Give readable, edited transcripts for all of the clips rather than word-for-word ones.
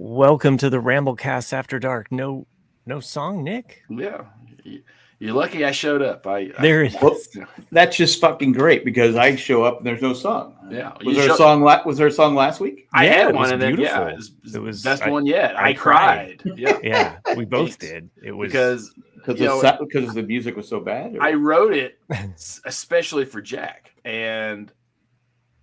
Welcome to the RmbleCast After Dark. No song, Nick. Yeah, you're lucky I showed up. There it is. That's just fucking great because I show up and there's no song. Yeah, was there a song? Was there a song last week? I had it one, was and then beautiful. it was best one yet. I cried. Yeah, we both did. It was because the music was so bad. I wrote it especially for Jack, and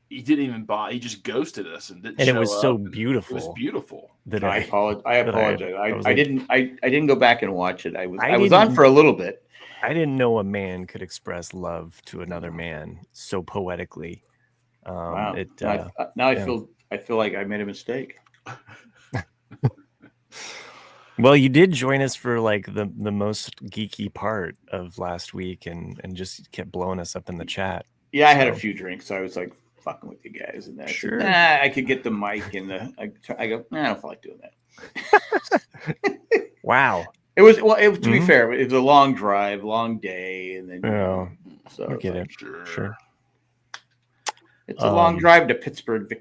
he didn't even bother. He just ghosted us and didn't. And show it was up, so beautiful. It was beautiful. That I apologize. I like, didn't go back and watch it. I was on for a little bit. I didn't know a man could express love to another man so poetically. Wow. I feel like I made a mistake. Well, you did join us for like the most geeky part of last week and just kept blowing us up in the chat. Yeah, I had a few drinks, so I was like fucking with you guys, and then sure. I could get the mic and I go, I don't feel like doing that. Wow. It was to be fair, it was a long drive, long day, and then so I get it. Sure. It's a long drive to Pittsburgh.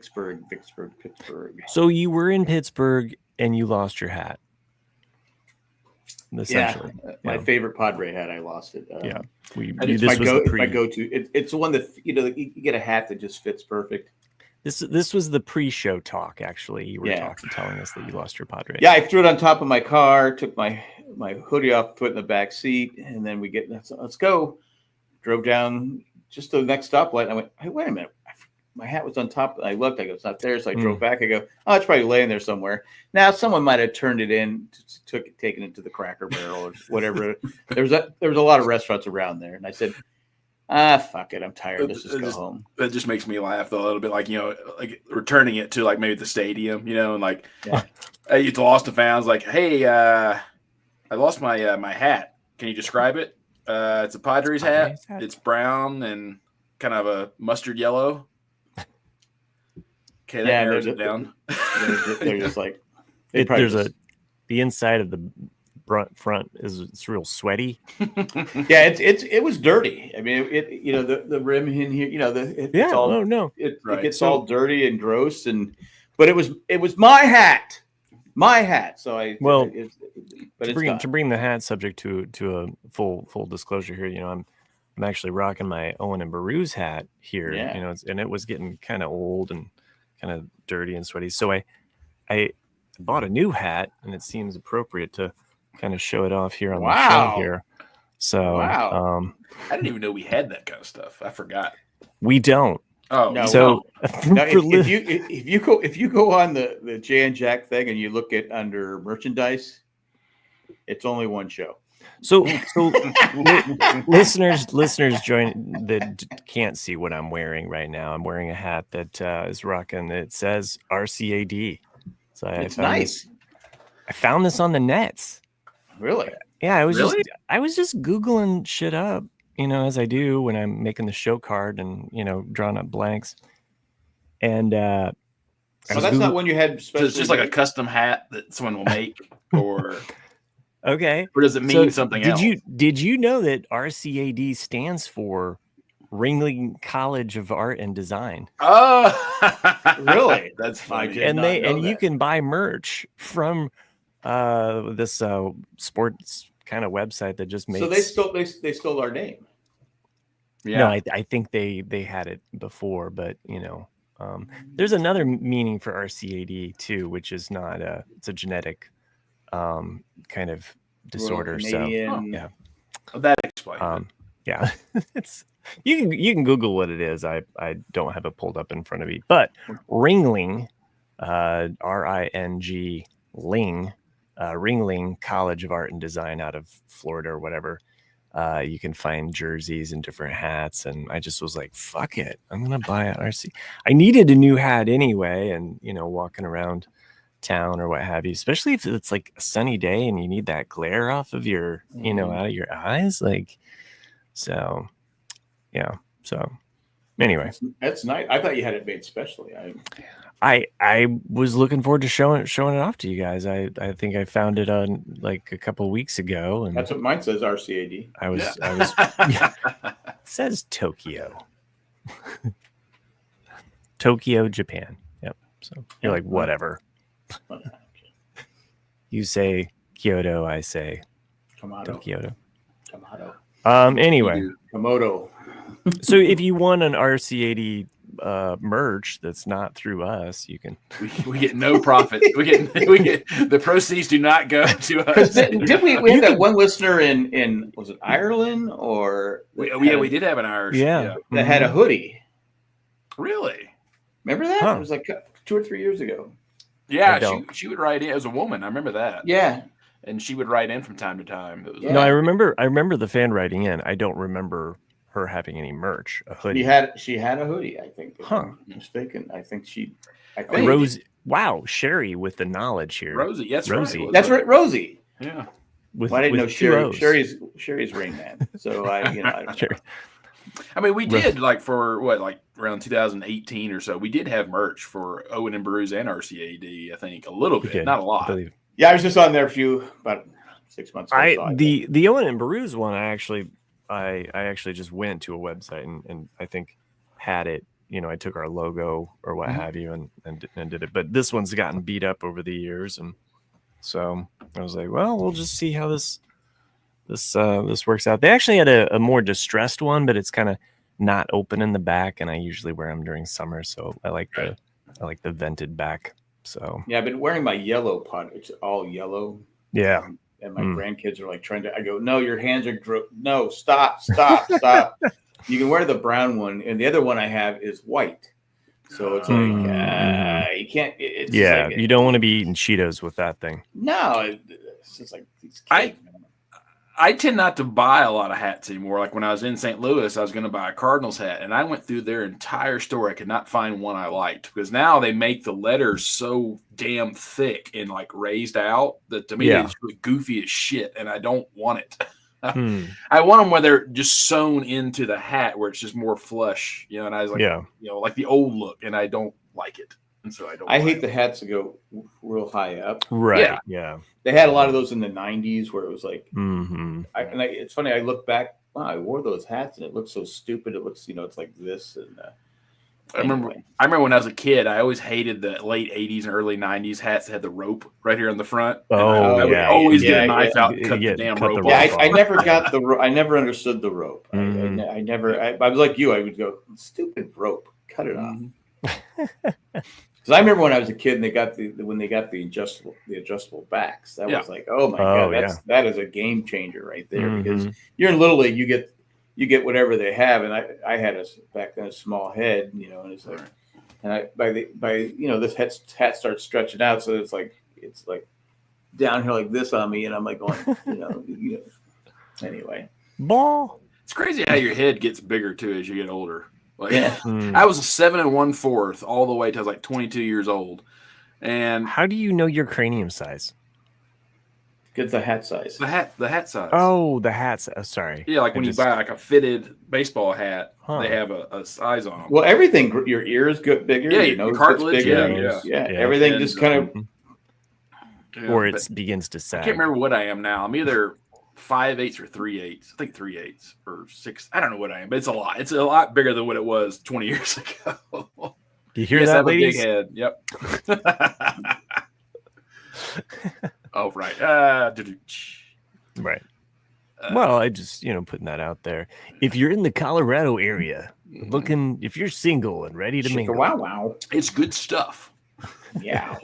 So you were in Pittsburgh and you lost your hat. Essentially. My favorite Padre hat, I lost it. It's my go-to. It's the one that you get a hat that just fits perfect. This was the pre-show talk. Actually, you were telling us that you lost your Padre. Yeah, I threw it on top of my car, took my hoodie off, put it in the back seat, and then let's go. Drove down just to the next stoplight. And I went, hey, wait a minute. My hat was on top. I looked. I go, it's not there. So I drove back. I go, oh, it's probably laying there somewhere. Now someone might have turned it in, taken it to the Cracker Barrel or whatever. there was a lot of restaurants around there, and I said, fuck it. I'm tired. Let's just go home. That just makes me laugh though, a little bit, like like returning it to like maybe the stadium, and like hey, you lost and found. Like, hey, I lost my my hat. Can you describe it? It's a Padres hat. It's brown and kind of a mustard yellow. Okay, that narrows it down. They're just like the inside of the front it's real sweaty. Yeah, it was dirty. I mean, the rim in here, it gets all dirty and gross, but it was my hat. So to bring the hat subject to a full disclosure here, I'm actually rocking my Owen and Baru's hat here, and it was getting kind of old and kind of dirty and sweaty. So I bought a new hat, and it seems appropriate to kind of show it off here on the show here. So I didn't even know we had that kind of stuff. I forgot. We don't. Oh no. So if you go on the Jay and Jack thing and you look at under merchandise, it's only one show. So listeners join that can't see what I'm wearing right now. I'm wearing a hat that is rocking. It says RCAD. So it's nice. I found this on the nets. Really? Yeah, I was just Googling shit up, as I do when I'm making the show card and drawing up blanks. And so that's not one you had. So it's just like a custom hat that someone will make, or. Okay. Or does it mean something else? Did you know that RCAD stands for Ringling College of Art and Design? Oh, really? That's funny. And you can buy merch from this sports kind of website that just makes. So they stole our name. Yeah. No, I think they had it before, but there's another meaning for RCAD too, which is not it's a genetic kind of disorder. So yeah, that explains. Yeah, it's you can Google what it is. I don't have it pulled up in front of me, but Ringling, RING Ling, Ringling College of Art and Design out of Florida or whatever. You can find jerseys and different hats, and I just was like, "Fuck it, I'm gonna buy an RC." I needed a new hat anyway, and walking around town or what have you, especially if it's like a sunny day and you need that glare off of your out of your eyes, like. So anyway, that's nice. I thought you had it made specially. I was looking forward to showing it off to you guys. I think I found it on like a couple of weeks ago, and that's what mine says. RCAD. I was it says Tokyo. Tokyo, Japan. Yep. So you're like, whatever. You say Kyoto, I say Kamado. Kyoto. Kamado. Anyway, Komodo. so if you want an RC80 merch that's not through us, you can. We get no profit. we get the proceeds do not go to us. Did we had that one listener in was it Ireland or we did have an Irish. Yeah. that had a hoodie. Really? Remember that? Huh. It was like 2 or 3 years ago. Yeah, she would write in. It was a woman. I remember that. Yeah. And she would write in from time to time. It was No, I remember the fan writing in. I don't remember her having any merch, a hoodie. She had a hoodie, I think. If I'm mistaken. I think Rosie. Wow, Sherry with the knowledge here. Rosie, that's Rosie. right. That's right, Rosie. Yeah. I didn't know Sherry. Sherry's Rain Man. So I don't know. I mean, we did for around 2018 or so. We did have merch for Owen and Brews and RCAD. I think a little bit, not a lot. Yeah, I was just on there about 6 months ago. The Owen and Brews one, I actually just went to a website and I think had it. I took our logo or what have you and did it. But this one's gotten beat up over the years, and so I was like, well, we'll just see how this works out. They actually had a more distressed one, but it's kind of not open in the back, and I usually wear them during summer, so I like the vented back. So yeah, I've been wearing my yellow pod. It's all yellow. Yeah, and my grandkids are trying to. I go, no, your hands are no, stop. You can wear the brown one, and the other one I have is white. So it's you can't. It's you don't want to be eating Cheetos with that thing. No, it's just like these kids, I tend not to buy a lot of hats anymore. Like when I was in St. Louis, I was going to buy a Cardinals hat, and I went through their entire store. I could not find one I liked because now they make the letters so damn thick and raised out that to me it's really goofy as shit, and I don't want it. I want them where they're just sewn into the hat, where it's just more flush, And I was like, like the old look, and I don't like it. And so I hate the hats that go real high up. Right. Yeah. They had a lot of those in the 90s where it was like, it's funny. I look back, wow, I wore those hats and it looks so stupid. It looks, it's like this. And I remember when I was a kid, I always hated the late 80s and early 90s hats that had the rope right here on the front. I would always get a knife out and cut the damn rope off. I never got the rope. I never understood the rope. I was like you. I would go, stupid rope, cut it off. Because I remember when I was a kid and they got the adjustable backs. That was like, oh my god, that is a game changer right there. Because you're in Little League, you get whatever they have, and I had back then a small head, and it's like, and this hat starts stretching out, so it's like down here like this on me, and I'm like going, anyway. Ball. It's crazy how your head gets bigger too as you get older. I was a 7 1/4 all the way till I was 22 years old. And how do you know your cranium size? Get the hat size. The hat size. Oh, the hats. Sorry. Yeah, when you buy a fitted baseball hat, they have a size on them. Well, everything. Your ears get bigger. Yeah, your nose cartilage. Gets bigger. Yeah. Everything just kind of. Or it begins to sag. I can't remember what I am now. I'm either 5/8 or 3/8. I think 3/8 or 6. I don't know what I am, but it's a lot. It's a lot bigger than what it was 20 years ago. You hear that, ladies? Big head. Yep. Oh, right. Right. Well, I just, putting that out there. If you're in the Colorado area, if you're single and ready to mingle. Wow. It's good stuff. Yeah.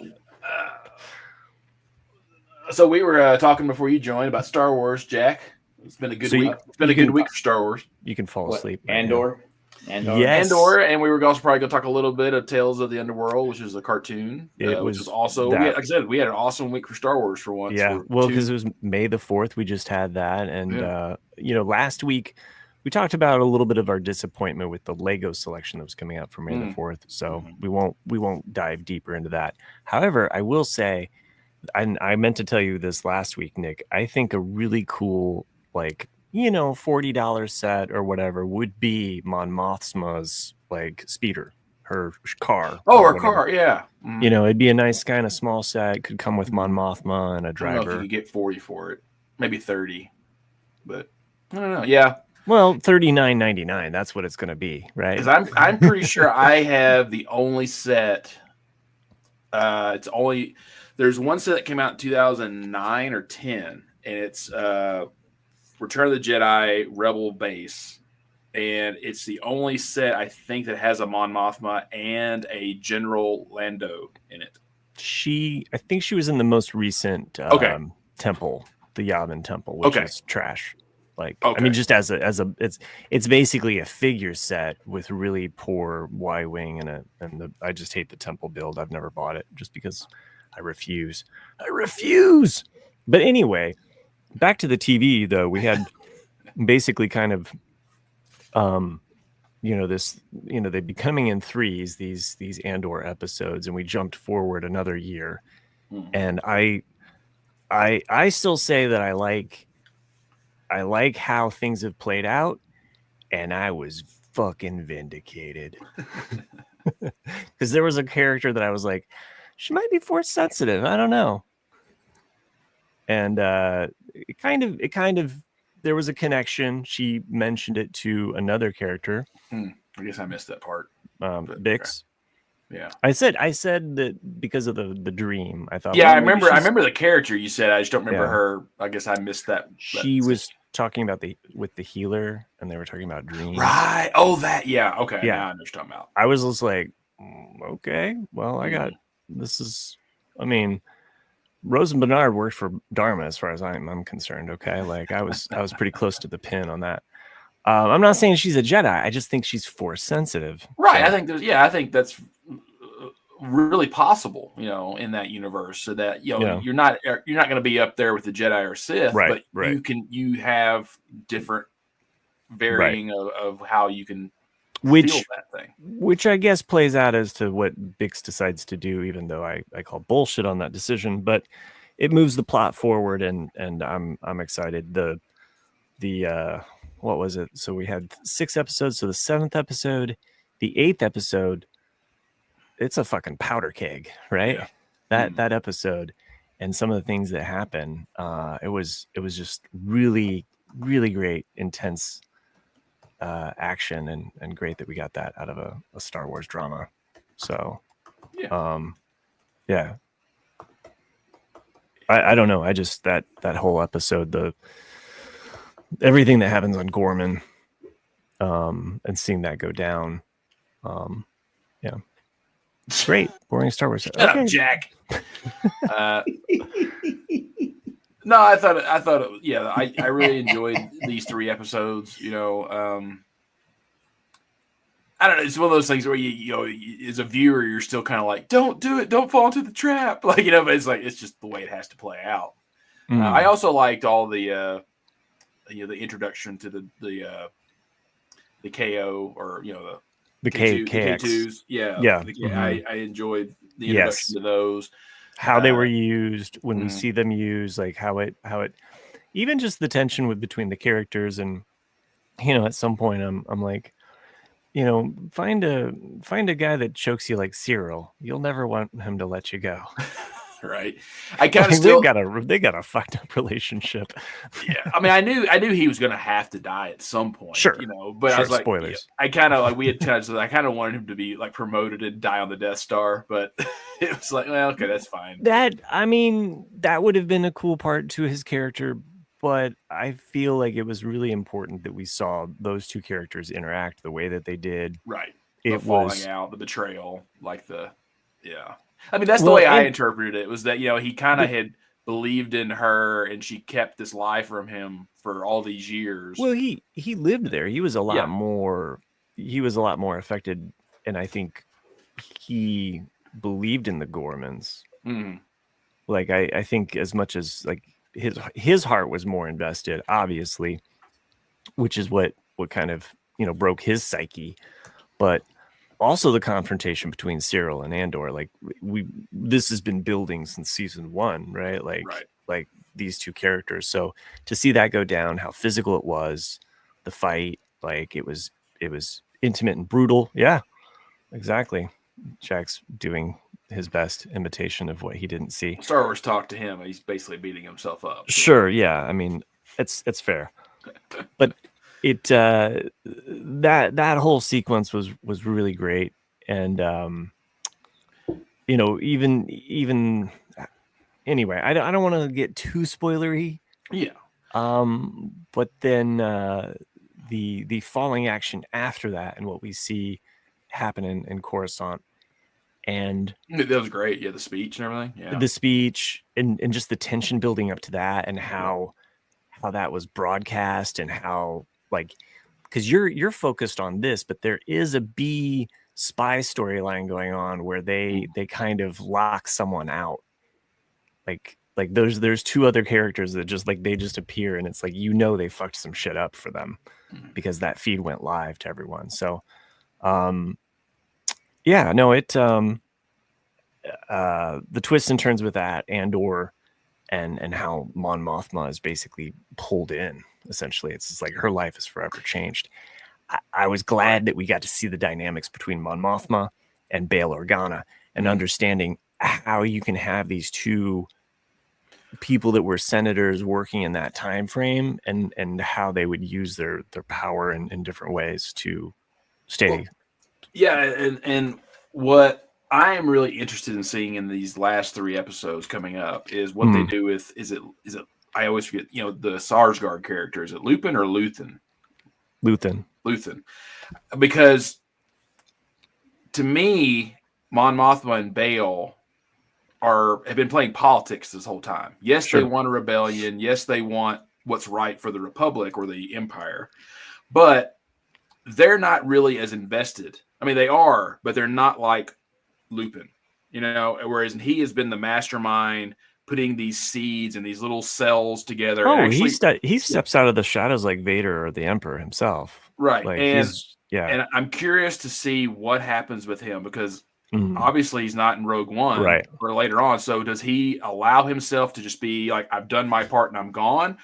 So we were talking before you joined about Star Wars, Jack. It's been a good week. It's been a good week for Star Wars. You can fall asleep. Andor. Yes. Andor, and we were also probably going to talk a little bit of Tales of the Underworld, which is a cartoon. Which was also, like I said, we had an awesome week for Star Wars for once. Yeah, because it was May the 4th. We just had that. And, last week we talked about a little bit of our disappointment with the Lego selection that was coming out for May the 4th. So we won't dive deeper into that. However, I will say, I meant to tell you this last week, Nick, I think a really cool, $40 set or whatever would be Mon Mothma's speeder, her car. Oh, her car, yeah. It'd be a nice kind of small set. It could come with Mon Mothma and a driver. I don't know if you could get 40 for it, maybe 30, but I don't know. Yeah. Well, $39.99. That's what it's going to be, right? Because I'm pretty sure I have the only set It's only there's one set that came out in 2009 or 10, and it's Return of the Jedi Rebel base, and it's the only set I think that has a Mon Mothma and a General Lando in it. I think she was in the most recent temple, the Yavin temple, which is trash. Like, I mean, just as a, it's basically a figure set with really poor Y wing I just hate the temple build. I've never bought it just because I refuse. But anyway, back to the TV though. We had basically kind of, they'd be coming in threes, these Andor episodes, and we jumped forward another year. And I still say that I like how things have played out, and I was fucking vindicated. Because there was a character that I was like, she might be force sensitive. I don't know. And it kind of there was a connection. She mentioned it to another character. I guess I missed that part. Bix. Okay. Yeah. I said that because of the dream. I thought. Yeah, well, I remember the character you said. I just don't remember her. I guess I missed that. She was talking about with the healer, and they were talking about dreams. Right. Oh, that. Yeah. Okay. Yeah. Now I know what you're talking about. I was just like, okay, well, I got this is. I mean, Rose and Bernard worked for Dharma as far as I'm concerned. Okay, like I was pretty close to the pin on that. I'm not saying she's a Jedi. I just think she's force sensitive. Right. So. I think that's really possible, in that universe, so that you're not going to be up there with the Jedi or Sith, right, but you have different varying of how you can feel that thing, which I guess plays out as to what Bix decides to do, even though I call bullshit on that decision, but it moves the plot forward, and I'm excited. The what was it? So we had 6 episodes. So the 7th episode, the 8th episode, it's a fucking powder keg, right? Yeah. That episode and some of the things that happen, it was just really, really great, intense action, and great that we got that out of a Star Wars drama. So, yeah. I don't know. I just that whole episode, everything that happens on Gorman, and seeing that go down, yeah. Great, boring Star Wars. Shut up, Jack. No, I thought it, yeah, I really enjoyed these 3 episodes. I don't know. It's one of those things where you as a viewer, you're still kind of like, don't do it, don't fall into the trap, like but it's like it's just the way it has to play out. I also liked all the the introduction to the KO, or the K2s. Yeah. I enjoyed the introduction to those. How they were used, when we see them used, like how it even just the tension between the characters, and at some point I'm like, find a guy that chokes you like Cyril. You'll never want him to let you go. Right. I kind of still they got a fucked up relationship. Yeah. I mean, I knew he was going to have to die at some point. Sure. But I was like, spoilers. I kind of I kind of wanted him to be like promoted and die on the Death Star, but it was like, well, okay, that's fine. That would have been a cool part to his character, but I feel like it was really important that we saw those two characters interact the way that they did. Right. The falling out, the betrayal, yeah. I mean, that's the way I interpreted it, was that, he kind of had believed in her, and she kept this lie from him for all these years. Well, he lived there. He was a lot more affected, and I think he believed in the Gormans. Like, I think as much as like his heart was more invested, obviously, which is what kind of, broke his psyche, but also the confrontation between Cyril and Andor, like this has been building since season 1, right? Like these two characters. So to see that go down, how physical it was, the fight, like it was intimate and brutal. Yeah, exactly. Jack's doing his best imitation of what he didn't see. Star Wars talked to him, and he's basically beating himself up. Sure. Yeah. I mean, it's fair, but it that whole sequence was really great, and even anyway, I don't want to get too spoilery. Yeah. But then the falling action after that and what we see happen in Coruscant, and that was great. Yeah, the speech and everything. Yeah, the speech and just the tension building up to that, and how that was broadcast, and how, like, because you're focused on this, but there is a B spy storyline going on where they kind of lock someone out. Like there's two other characters that just like they just appear, and it's like, they fucked some shit up for them because that feed went live to everyone. So yeah, no, it the twists and turns with that, and how Mon Mothma is basically pulled in. Essentially, it's just like her life is forever changed. I was glad that we got to see the dynamics between Mon Mothma and Bail Organa, and understanding how you can have these two people that were senators working in that time frame, and how they would use their power in different ways to stay. Well, yeah, and what I am really interested in seeing in these last 3 episodes coming up is what they do with is it I always forget, the Sarsgaard character. Is it Lupin or Luthen? Luthen. Because to me, Mon Mothma and Bail have been playing politics this whole time. Yes, Sure. They want a rebellion. Yes, they want what's right for the Republic or the Empire. But they're not really as invested. I mean, they are, but they're not like Lupin, whereas he has been the mastermind putting these seeds and these little cells together. Oh, actually, he steps out of the shadows like Vader or the Emperor himself. Right. Like, and I'm curious to see what happens with him, because obviously he's not in Rogue One, right, or later on. So does he allow himself to just be like, I've done my part and I'm gone?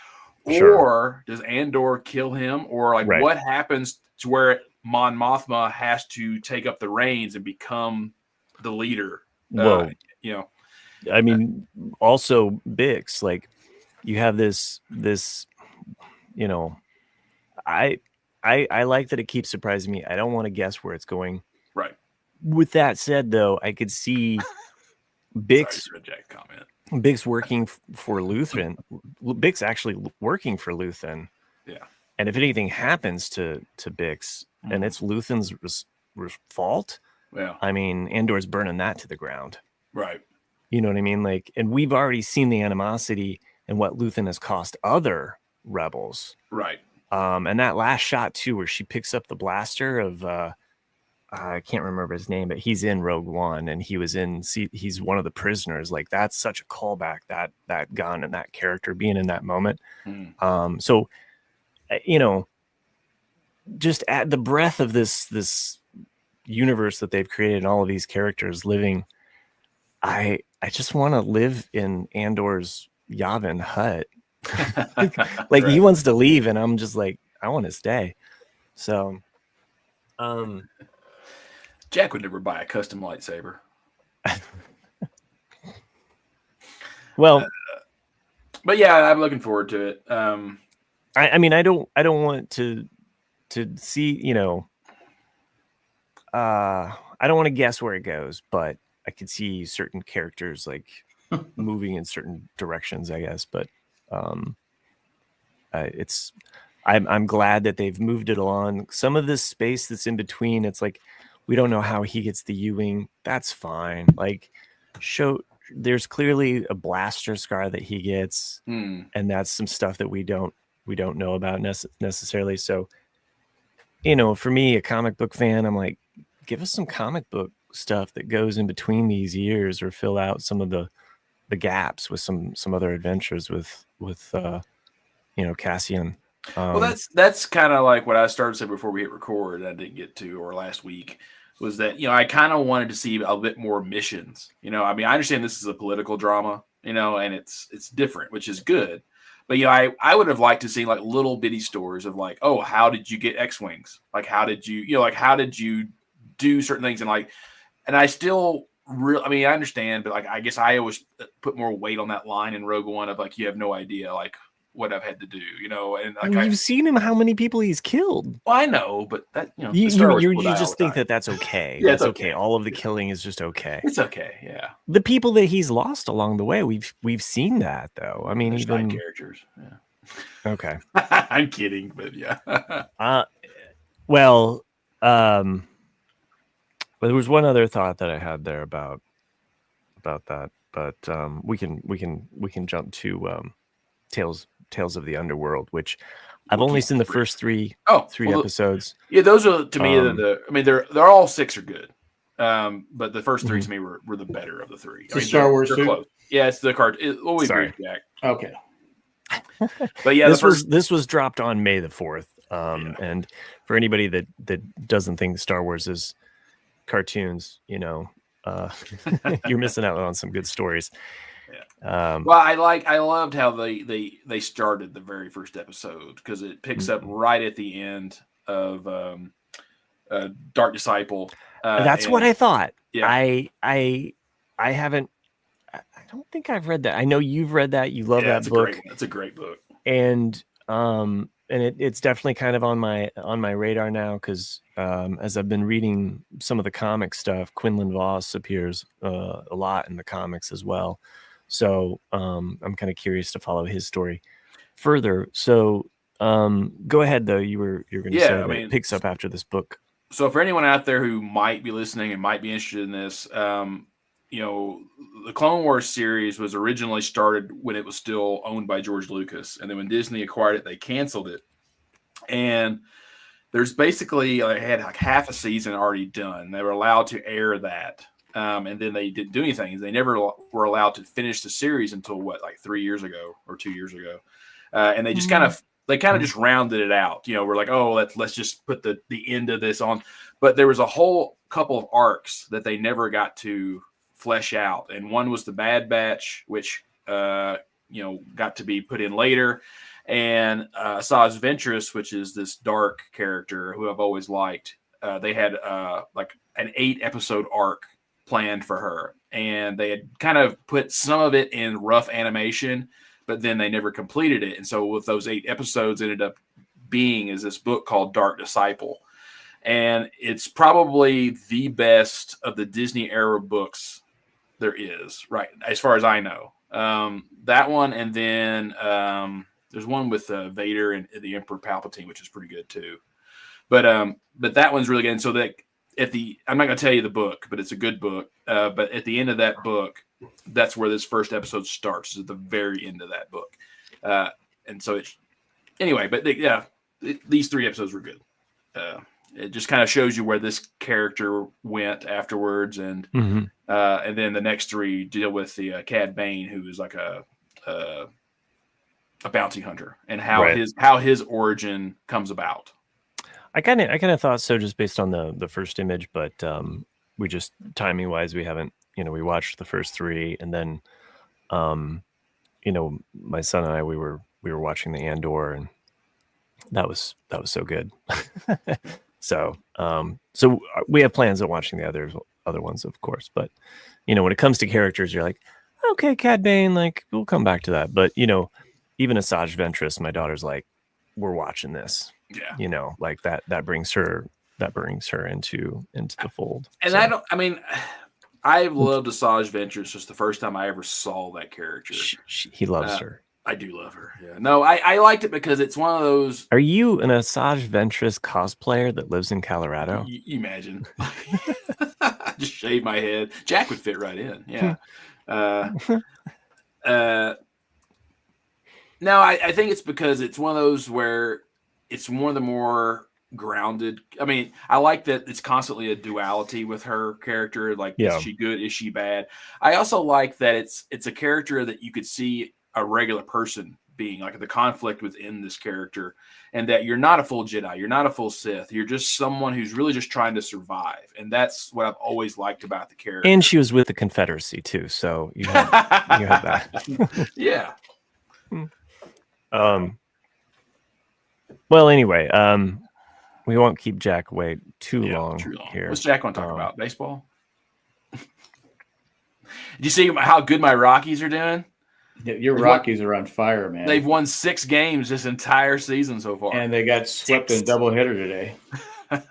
Sure. Or does Andor kill him? Or what happens to where Mon Mothma has to take up the reins and become the leader? Well, I mean, also Bix, like, you have this, I like that it keeps surprising me. I don't want to guess where it's going. Right. With that said, though, I could see Bix working for Luthen. Bix actually working for Luthen. Yeah. And if anything happens to Bix, and it's Luthen's fault, I mean, Andor's burning that to the ground. Right. You know what I mean? Like, and we've already seen the animosity and what Luthen has cost other rebels. Right. And that last shot too, where she picks up the blaster of I can't remember his name, but he's in Rogue One, and he's one of the prisoners. Like, that's such a callback, that gun and that character being in that moment. So just at the breadth of this universe that they've created and all of these characters living, I just want to live in Andor's Yavin hut. Like, right. He wants to leave, and I'm just like, I want to stay. So Jack would never buy a custom lightsaber. Well, but yeah, I'm looking forward to it. I mean, I don't want to see, I don't want to guess where it goes, but I could see certain characters like moving in certain directions, I guess. But I'm glad that they've moved it along. Some of this space that's in between, it's like, we don't know how he gets the U-wing. That's fine. Like, there's clearly a blaster scar that he gets, and that's some stuff that we don't know about necessarily. So, for me, a comic book fan, I'm like, give us some comic book stuff that goes in between these years, or fill out some of the gaps with some other adventures with Cassian. Well, that's kind of like what I started to say before we hit record. I didn't get to, or last week, was that I kind of wanted to see a bit more missions. I mean, I understand this is a political drama, and it's different, which is good. But I would have liked to see like little bitty stories of like, oh, how did you get X-wings? Like, how did you how did you do certain things? And I still I mean, I understand, but like, I guess I always put more weight on that line in Rogue One of like, you have no idea like what I've had to do, you know. And I mean, you've seen him, how many people he's killed. Well, I know, but that, you know, you die just all the think time. that's okay. Yeah, That's it's okay. All of the killing is just okay. It's okay. Yeah. The people that he's lost along the way, we've seen that though. I mean, They're even side characters. Yeah. Okay. I'm kidding, but yeah. Well, there was one other thought that I had there about that, but we can jump to Tales of the Underworld, which I've only seen the first three episodes. Yeah, those are to me I mean, they're all 6 are good, but the first 3 to me were the better of the 3. It's Star Wars too. Close. Yeah, it's the card. We Sorry, agree, Jack. Okay. But yeah, this was dropped on May the 4th. And for anybody that doesn't think Star Wars is cartoons, you know, you're missing out on some good stories. Yeah. Well, I loved how they started the very first episode, because it picks up right at the end of Dark Disciple. That's what I thought. Yeah. I haven't. I don't think I've read that. I know you've read that. You love that book. It's a great book. And it's definitely kind of on my radar now, because as I've been reading some of the comic stuff, Quinlan Voss appears a lot in the comics as well. So I'm kind of curious to follow his story further. So go ahead though. You're going to say that it picks up after this book. So for anyone out there who might be listening and might be interested in this, you know, the Clone Wars series was originally started when it was still owned by George Lucas, and then when Disney acquired it, they canceled it. And there's basically, I had like half a season already done. They were allowed to air that, and then they didn't do anything. They never were allowed to finish the series until like 3 years ago or 2 years ago, and they just kind of just rounded it out. You know, we're like, oh, let's just put the end of this on. But there was a whole couple of arcs that they never got to flesh out, and one was the Bad Batch, which you know, got to be put in later, and Asajj Ventress, which is this dark character who I've always liked. They had like an 8-episode arc planned for her, and they had kind of put some of it in rough animation, but then they never completed it. And so with those 8 episodes ended up being is this book called Dark Disciple. And it's probably the best of the Disney era books there is, right, as far as I know. That one, and then there's one with Vader and the Emperor Palpatine, which is pretty good too. But that one's really good. And so that I'm not going to tell you the book, but it's a good book. But at the end of that book, that's where this first episode starts, is at the very end of that book. And so these 3 episodes were good. It just kind of shows you where this character went afterwards, and then the next 3 deal with the Cad Bane, who is like a bounty hunter, and how his origin comes about. I kind of thought so, just based on the first image, but we just, timing wise, we haven't. You know, we watched the first 3, and then you know, my son and I we were watching the Andor, and that was so good. So we have plans on watching the other ones, of course. But, you know, when it comes to characters, you're like, okay, Cad Bane, like, we'll come back to that. But, you know, even Asajj Ventress, my daughter's like, we're watching this. Yeah. You know, like that brings her into the fold. And so. I loved Asajj Ventress just the first time I ever saw that character. He loves her. I do love her. Yeah. No, I liked it because it's one of those. Are you an Asajj Ventress cosplayer that lives in Colorado? You imagine. Just shave my head. Jack would fit right in. Yeah. No, I think it's because it's one of those where it's one of the more grounded. I mean, I like that it's constantly a duality with her character. Like, is she good? Is she bad? I also like that it's a character that you could see a regular person being, like the conflict within this character, and that you're not a full Jedi, you're not a full Sith, you're just someone who's really just trying to survive. And that's what I've always liked about the character. And she was with the Confederacy too, so you have that. Yeah. Well, anyway, we won't keep Jack away too long here. What's Jack want to talk about? Baseball? Did you see how good my Rockies are doing? Your Rockies are on fire, man. They've won 6 games this entire season so far. And they got swept in a doubleheader today.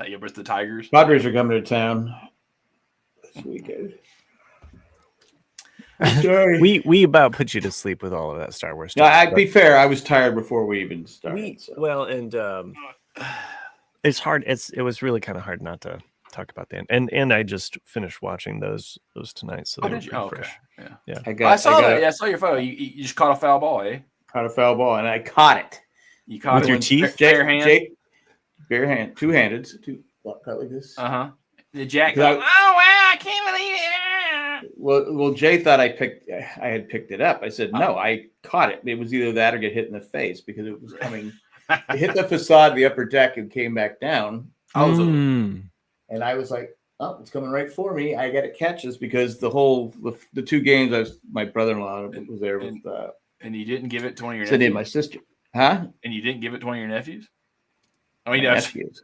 Yeah, but the Tigers. Padres are coming to town this weekend. Sorry. We about put you to sleep with all of that Star Wars No, stuff. I'd be fair. I was tired before we even started. Well, and it's hard. It was really kind of hard not to talk about that. And I just finished watching those tonight, so they were pretty fresh. Okay. Yeah. I saw that. I saw your photo. You just caught a foul ball, eh? Caught a foul ball, and I caught it. You caught with it your teeth, bare hand, bare hand, two-handed, cut like this. The Jack. Oh wow! I can't believe it. Well, Jay thought I had picked it up. I said no, I caught it. It was either that or get hit in the face because it was coming. It hit the facade of the upper deck and came back down. And I was like, oh, it's coming right for me. I got to catch this because the 2 games my brother-in-law was there with. And you didn't give it to one of your nephews? nephews? My sister. Huh? And you didn't give it to one of your nephews? I mean, nephews.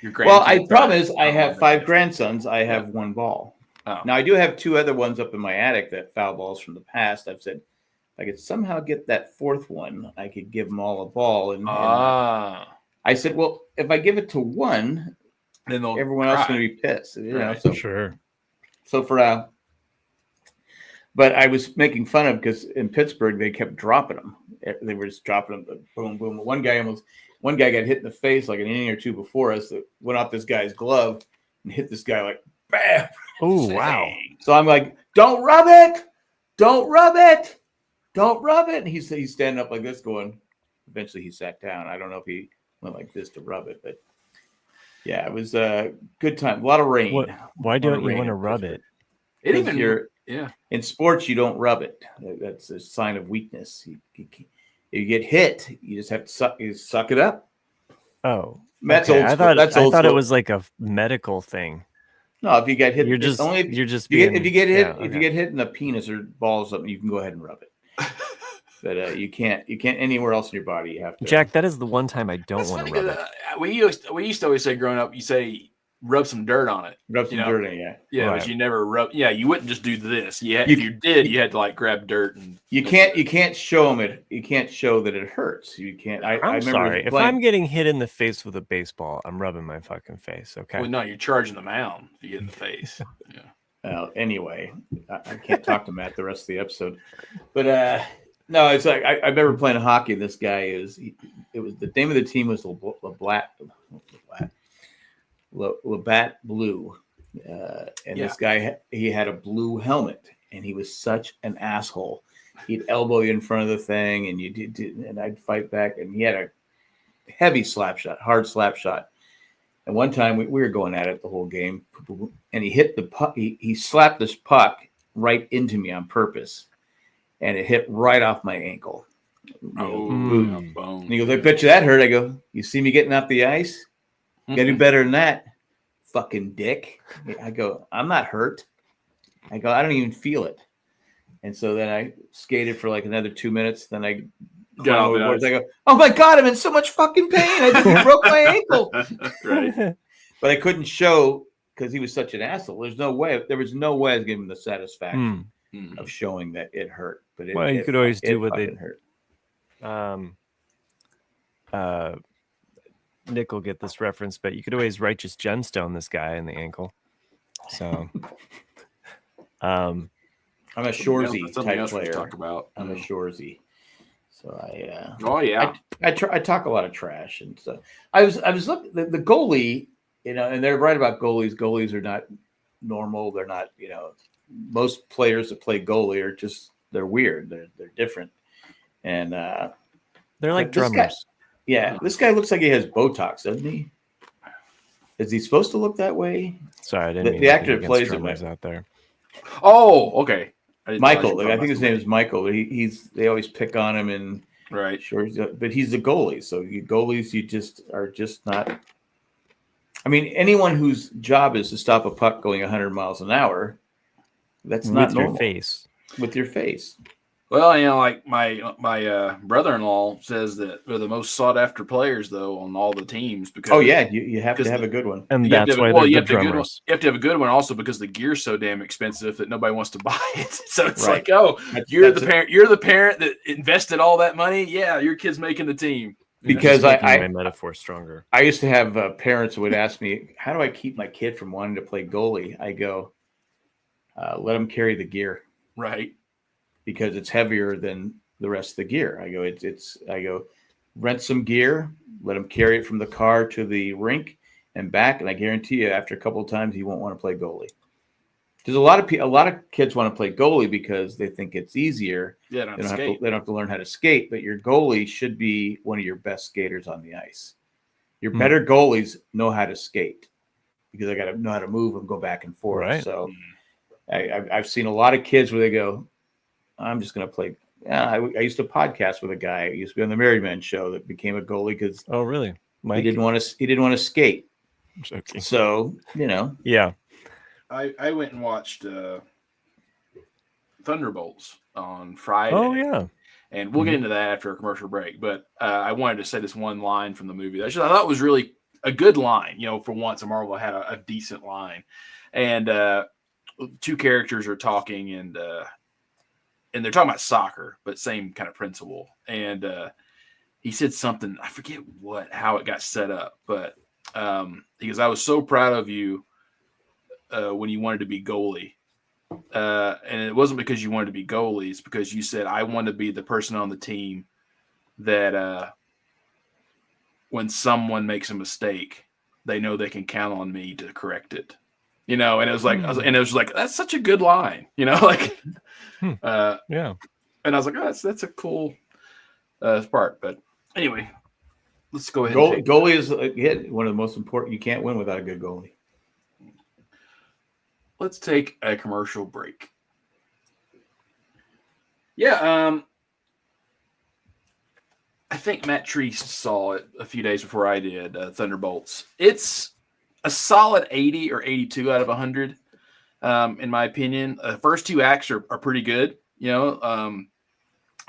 Your problem is I have 5 grandsons. I have 1 ball. Oh. Now I do have 2 other ones up in my attic that foul balls from the past. I've said if I could somehow get that 4th one, I could give them all a ball. And I said, well, if I give it to one, then everyone else is going to be pissed. So sure. So but I was making fun of because in Pittsburgh they kept dropping them. They were just dropping them, boom, boom. One guy got hit in the face like an inning or 2 before us that went off this guy's glove and hit this guy like bam. Oh wow! So I'm like, don't rub it, don't rub it, don't rub it. And he's standing up like this, going. Eventually he sat down. I don't know if he went like this to rub it, but yeah, it was a good time. A lot of rain. Why don't you want to rub it? In sports, you don't rub it. That's a sign of weakness. If you get hit, you just have to suck it up. Oh, that's okay. old school. I thought it was like a medical thing. No, if you get hit, if you get hit in the penis or balls, something, you can go ahead and rub it. But you can't anywhere else in your body. You have to. Jack, that is the one time I don't want to rub it. We used to always say growing up, you say rub some dirt on it. Rub some dirt on it, yeah. Right. But you never rub. Yeah, you wouldn't just do this. Yeah, if you did, you had to like grab dirt and. You can't show them it. You can't show that it hurts. You can't. I remember sorry. If I'm getting hit in the face with a baseball, I'm rubbing my fucking face. Okay. Well, no, you're charging the mound if you get in the face. Yeah. Well, anyway, I can't talk to Matt the rest of the episode, but no, it's like I remember playing hockey. This guy it was the name of the team was Labatt Blue, and this guy he had a blue helmet, and he was such an asshole. He'd elbow you in front of the thing, and and I'd fight back, and he had a heavy slap shot, hard slap shot. And one time we were going at it the whole game, and he hit the puck. He slapped this puck right into me on purpose, and it hit right off my ankle. And he goes, "I bet you that hurt." I go, "You see me getting off the ice? You gotta do better than that, fucking dick." I go, "I'm not hurt." I go, "I don't even feel it." And so then I skated for like another 2 minutes. Then I got overboard. I go, "Oh my God, I'm in so much fucking pain. I just broke my ankle." Right. But I couldn't show because he was such an asshole. There was no way I was giving him the satisfaction of showing that it hurt. But you could always do what they hurt. Nick will get this reference, but you could always righteous gemstone this guy in the ankle. So, I'm a Shorzy type player. Talk about. I'm a Shorzy. So I. I talk a lot of trash, and so I was looking the goalie, and they're right about goalies. Goalies are not normal. They're not, most players that play goalie are just they're weird. They're different, and they're like drummers. This guy looks like he has Botox, doesn't he? Is he supposed to look that way? Sorry, I didn't mean the actor that plays him out there. Oh, okay. Michael, I think his name is Michael. They always pick on him and right. Sure, but he's a goalie. So goalies, are just not. I mean, anyone whose job is to stop a puck going 100 miles an hour, that's not normal. Your face. With your face. Well, like my brother-in-law says that they're the most sought-after players though on all the teams because Oh yeah, you have to have a good one. And you have to that's have, why well, they're you the have to have a good one. drummers. You have to have a good one also because the gear's so damn expensive that nobody wants to buy it. So it's Right. like, oh, That's you're the parent that invested all that money. Yeah, your kid's making the team. Because Just making my metaphor stronger. I used to have parents who would ask me, how do I keep my kid from wanting to play goalie? I go, let them carry the gear. Right. Because it's heavier than the rest of the gear. I go, rent some gear, let them carry it from the car to the rink and back. And I guarantee you after a couple of times, he won't want to play goalie. Because a lot of kids want to play goalie because they think it's easier. Yeah, they don't have to learn how to skate, but your goalie should be one of your best skaters on the ice. Your better goalies know how to skate because they got to know how to move and go back and forth. Right. So I've seen a lot of kids where they go, I'm just going to play. Yeah, I used to podcast with a guy. He used to be on the Married Man show that became a goalie because really? Mike? He didn't want to skate. Okay. So yeah. I went and watched Thunderbolts on Friday. Oh yeah. And we'll get into that after a commercial break. But I wanted to say this one line from the movie that I thought was really a good line. For once, Marvel had a decent line. And two characters are talking, and they're talking about soccer, but same kind of principle. And he said something, I forget how it got set up, but he goes, I was so proud of you when you wanted to be goalie. And it wasn't because you wanted to be goalie. It's because you said, I want to be the person on the team that when someone makes a mistake, they know they can count on me to correct it. And it was like, that's such a good line, like, yeah. And I was like, oh, that's a cool part. But anyway, let's go ahead. Goalie is one of the most important. You can't win without a good goalie. Let's take a commercial break. Yeah, I think Matt Treese saw it a few days before I did, Thunderbolts. It's a solid 80 or 82 out of 100, in my opinion. The first two acts are pretty good. I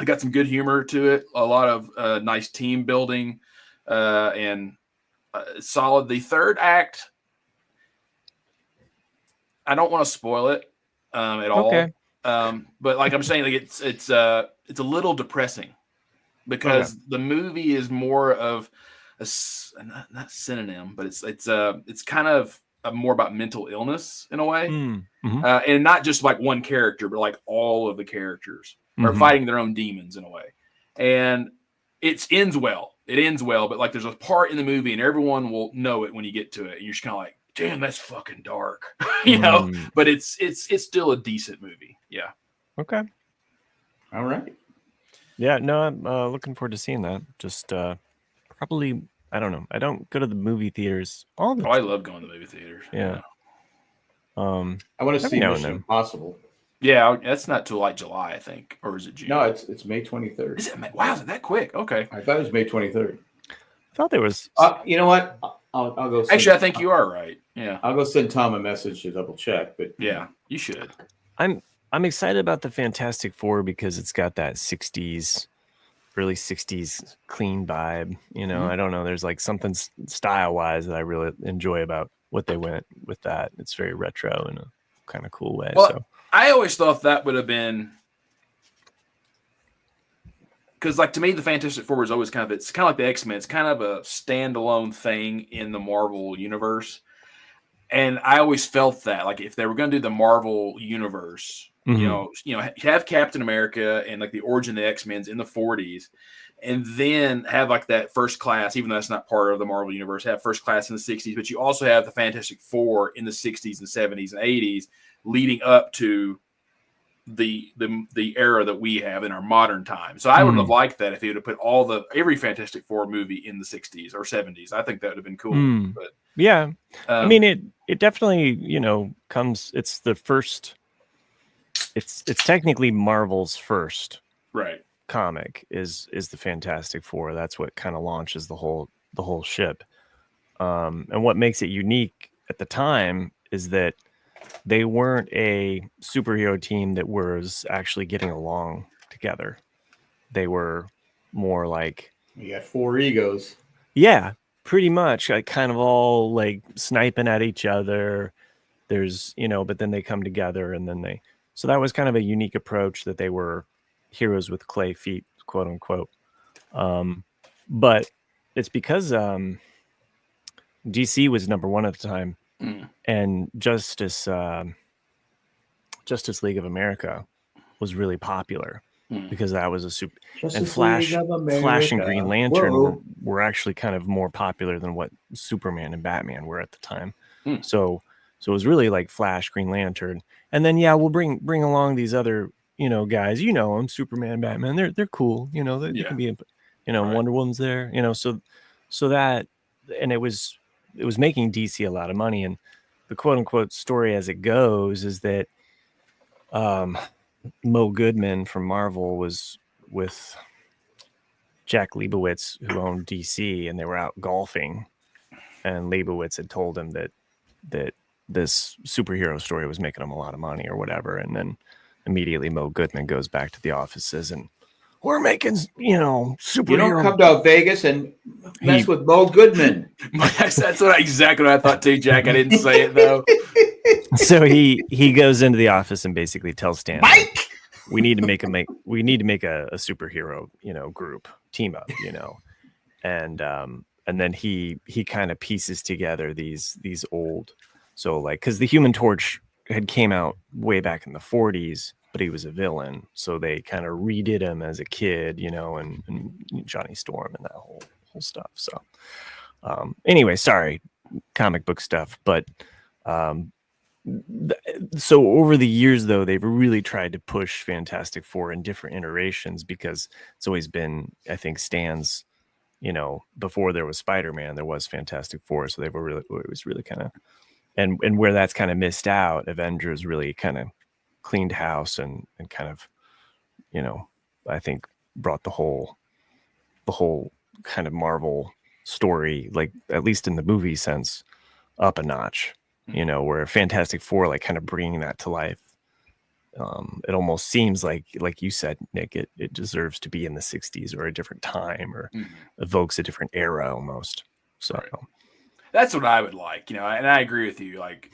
got some good humor to it, a lot of nice team building, and solid. The third act, I don't want to spoil it at all. Okay. But like I'm saying, like it's a little depressing because the movie is more of not synonym, but it's kind of more about mental illness in a way, and not just like one character, but like all of the characters are fighting their own demons in a way, and it ends well. But like there's a part in the movie, and everyone will know it when you get to it, and you're just kind of like, damn, that's fucking dark, But it's still a decent movie. Yeah. Okay. All right. Yeah. No, I'm looking forward to seeing that. Just probably, I don't know. I don't go to the movie theaters all the time. I love going to the movie theaters. Yeah. I want to see Mission Impossible. Yeah, that's not till like July, I think, or is it June? No, it's May 23rd. Is it? Wow, is it that quick? Okay. I thought it was May 23rd. I thought there was. You know what? I'll go. Actually, I think you are right. Yeah. I'll go send Tom a message to double check. But yeah, you should. I'm excited about the Fantastic Four because it's got that 60s, early 60s clean vibe. I don't know. There's like something style wise that I really enjoy about what they went with that. It's very retro in a kind of cool way. Well, so I always thought that would have been, because like to me, the Fantastic Four is always it's kind of like the X-Men. It's kind of a standalone thing in the Marvel universe. And I always felt that like if they were going to do the Marvel universe, have Captain America and like the origin of the X-Men's in the 40s, and then have like that First Class, even though that's not part of the Marvel universe, have First Class in the 60s, but you also have the Fantastic Four in the 60s and 70s and 80s leading up to the era that we have in our modern time. So I would have liked that if he would have put every Fantastic Four movie in the 60s or 70s. I think that would have been cool. But yeah, I mean it definitely comes. It's the first. It's technically Marvel's first comic is the Fantastic Four. That's what kind of launches the whole ship. And what makes it unique at the time is that they weren't a superhero team that was actually getting along together. They were more like, You got 4 egos. yeah, pretty much, like kind of all like sniping at each other. There's, but then they come together, and then so that was kind of a unique approach, that they were heroes with clay feet, quote unquote. But it's because DC was number one at the time, and Justice League of America was really popular because that was a super. And Flash and Green Lantern were actually kind of more popular than what Superman and Batman were at the time. So it was really like Flash, Green Lantern, and then we'll bring along these other guys. them, Superman, Batman. They're cool. They can be, right. Wonder Woman's there. So that, and it was making DC a lot of money. And the quote unquote story as it goes is that Mo Goodman from Marvel was with Jack Leibowitz, who owned DC, and they were out golfing, and Leibowitz had told him that this superhero story was making him a lot of money or whatever. And then immediately Mo Goodman goes back to the offices, and we're making, superhero. You don't come to Vegas and mess with Mo Goodman. That's exactly what I thought too, Jack. I didn't say it though. So he goes into the office and basically tells Stan, Mike, we need to make a superhero, group, team up, and then he kind of pieces together these old, so like, because the Human Torch had came out way back in the 40s, but he was a villain, so they kind of redid him as a kid, and Johnny Storm and that whole stuff. So anyway, sorry, comic book stuff, but so over the years, though, they've really tried to push Fantastic Four in different iterations, because it's always been, I think, Stan's, before there was Spider-Man, there was Fantastic Four, so it was really kind of, and where that's kind of missed out, Avengers really kind of cleaned house and kind of, I think brought the whole kind of Marvel story, like at least in the movie sense, up a notch. Where Fantastic Four, like, kind of bringing that to life. It almost seems like you said, Nick, it deserves to be in the 60s or a different time, or evokes a different era almost. So right. That's what I would like, and I agree with you, like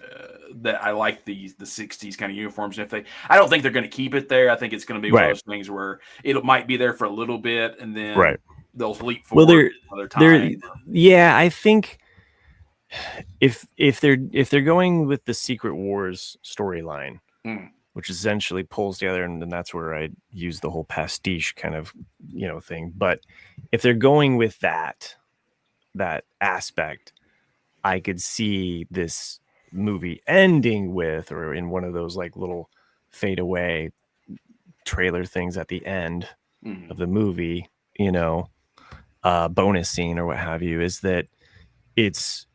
that. I like the 60s kind of uniforms. And I don't think they're going to keep it there. I think it's going to be one of those things where it might be there for a little bit, and then they'll leap forward another time. Yeah, I think. If they're going with the Secret Wars storyline, which essentially pulls together, and then that's where I use the whole pastiche kind of thing. But if they're going with that aspect, I could see this movie ending with, or in one of those like little fade away trailer things at the end of the movie, bonus scene or what have you, is that it's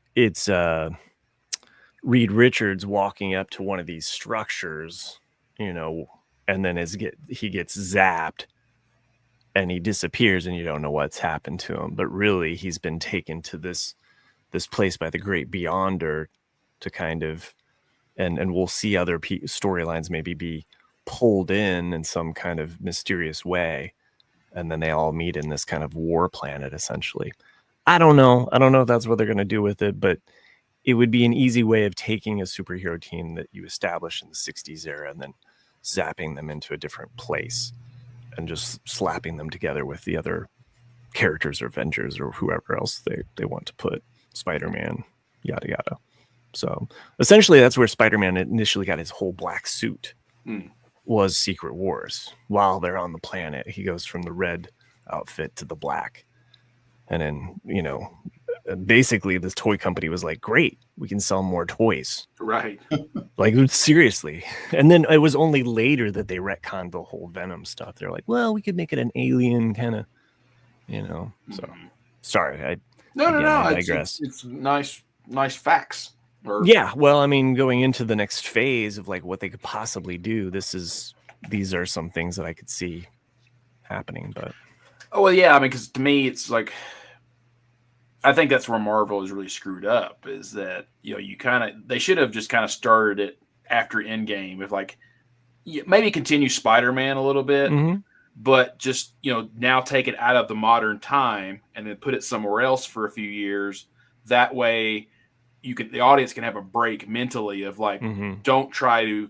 Reed Richards walking up to one of these structures, and then he gets zapped and he disappears, and you don't know what's happened to him, but really he's been taken to this place by the Great Beyonder to kind of, and we'll see other storylines maybe be pulled in some kind of mysterious way, and then they all meet in this kind of war planet essentially. I don't know if that's what they're going to do with it, but it would be an easy way of taking a superhero team that you established in the 60s era and then zapping them into a different place and just slapping them together with the other characters or Avengers or whoever else they want to put, Spider-Man, yada yada. So essentially that's where Spider-Man initially got his whole black suit, was Secret Wars. While they're on the planet, he goes from the red outfit to the black. And then, basically this toy company was like, great, we can sell more toys. Right. Like, seriously. And then it was only later that they retconned the whole Venom stuff. They're like, well, we could make it an alien kind of, so sorry. I digress. It's nice facts. Yeah. Well, I mean, going into the next phase of like what they could possibly do, these are some things that I could see happening, but. Oh, well, yeah. I mean, because to me, it's like, I think that's where Marvel is really screwed up, is that, they should have just kind of started it after Endgame, if like, maybe continue Spider-Man a little bit, but just, now take it out of the modern time and then put it somewhere else for a few years. That way the audience can have a break mentally of like, don't try to,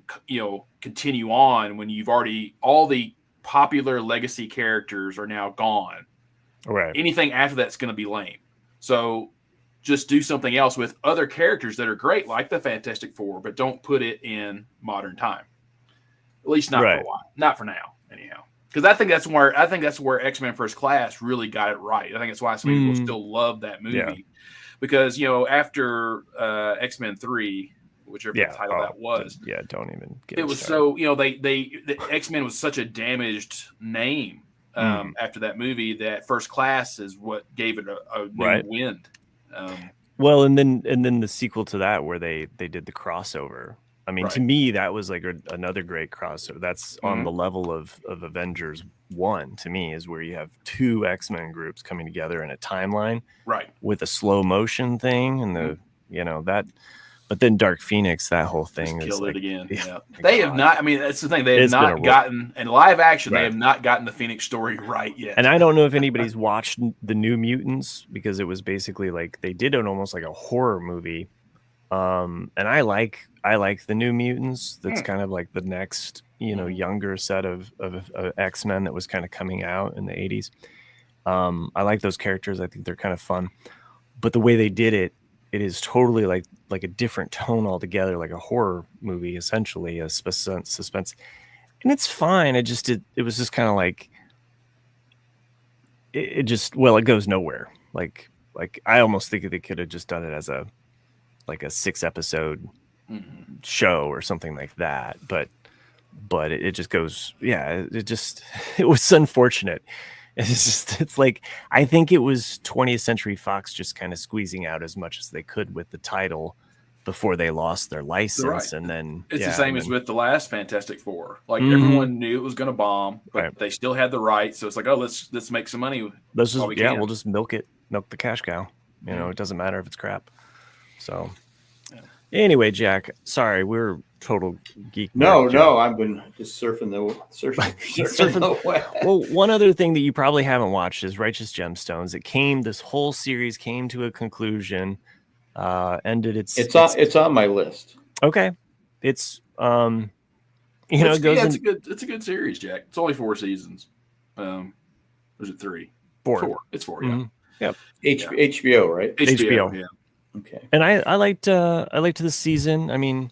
continue on when you've already, all the popular legacy characters are now gone. Right. Anything after that's going to be lame. So just do something else with other characters that are great, like the Fantastic Four, but don't put it in modern time. At least not for a while. Not for now, anyhow. Because I think that's where X-Men First Class really got it right. I think that's why so many people still love that movie. Yeah. Because, after X-Men 3, whichever title that was. Don't even get it. Was started. So, the X-Men was such a damaged name after that movie that First Class is what gave it a new wind. Well, and then the sequel to that where they did the crossover. I mean, to me, that was like another great crossover. That's on the level of Avengers 1, to me, is where you have two X-Men groups coming together in a timeline, with a slow motion thing and that. But then Dark Phoenix, that whole thing just killed it again. Yeah, they have not. I mean, that's the thing. They have not gotten in live action. They have not gotten the Phoenix story right yet. And I don't know if anybody's watched the New Mutants, because it was basically like they did it almost like a horror movie. And I like the New Mutants. That's kind of like the next, younger set of X-Men that was kind of coming out in the 80s. I like those characters. I think they're kind of fun. But the way they did it, it is totally like a different tone altogether, like a horror movie, essentially, a suspense. And it's fine. It was just kind of like it goes nowhere. Like I almost think they could have just done it as a 6-episode show or something like that, but it just goes, it was unfortunate. It's like, I think it was 20th Century Fox just kind of squeezing out as much as they could with the title before they lost their license. And then it's the same as with the last Fantastic Four. Like everyone knew it was going to bomb, but they still had the rights. So it's like, oh, let's make some money. We'll just milk the cash cow. It doesn't matter if it's crap. So anyway, Jack, sorry, we're total geek. No, I've been just surfing the web. Well, one other thing that you probably haven't watched is Righteous Gemstones. This whole series came to a conclusion. Ended it's on my list. Okay, it's it's a good series, Jack. It's only 4 seasons. Was it 3? 4. It's 4. Yeah. Yep. HBO, right? HBO. Yeah. Okay. And I liked the season. I mean,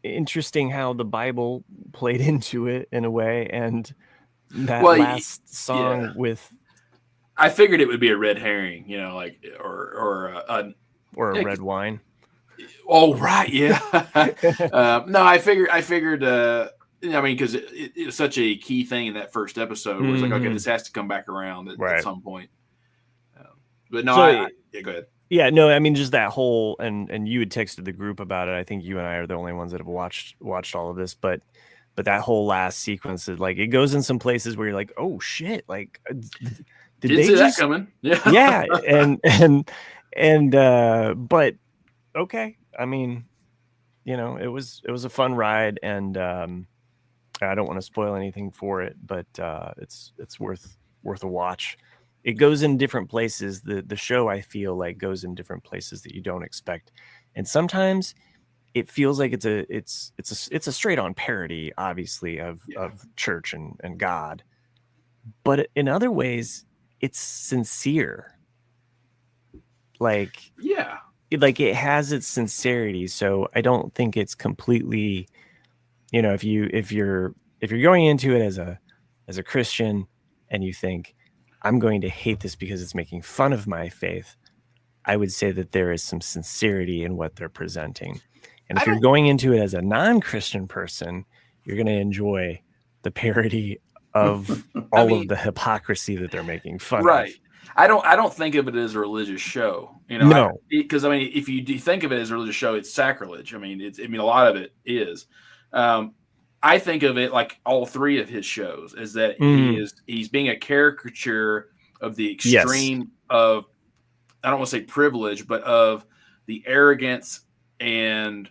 interesting how the Bible played into it in a way, and that last song with. I figured it would be a red herring, or a red wine. Oh right, yeah. No, I figured. Because it was such a key thing in that first episode. It was like, okay, this has to come back around at some point. But no, go ahead. Yeah, no, I mean, just that whole, and you had texted the group about it. I think you and I are the only ones that have watched all of this, but that whole last sequence is like, it goes in some places where you're like, oh shit, like did they see that coming? Yeah. Yeah. But okay. I mean, it was a fun ride, and I don't want to spoil anything for it, but it's worth a watch. It goes in different places. The show, I feel like, goes in different places that you don't expect, and sometimes it feels like it's a straight on parody, obviously, of church and God, but in other ways, it's sincere. Like it has its sincerity. So I don't think it's completely, if you're going into it as a Christian and you think, I'm going to hate this because it's making fun of my faith, I would say that there is some sincerity in what they're presenting. And if you're going into it as a non-Christian person, you're going to enjoy the parody of all of the hypocrisy that they're making fun of. Right. I don't think of it as a religious show. No. Because if you do think of it as a religious show, it's sacrilege. A lot of it is. I think of it like all 3 of his shows is that he's being a caricature of the extreme of, I don't want to say privilege, but of the arrogance and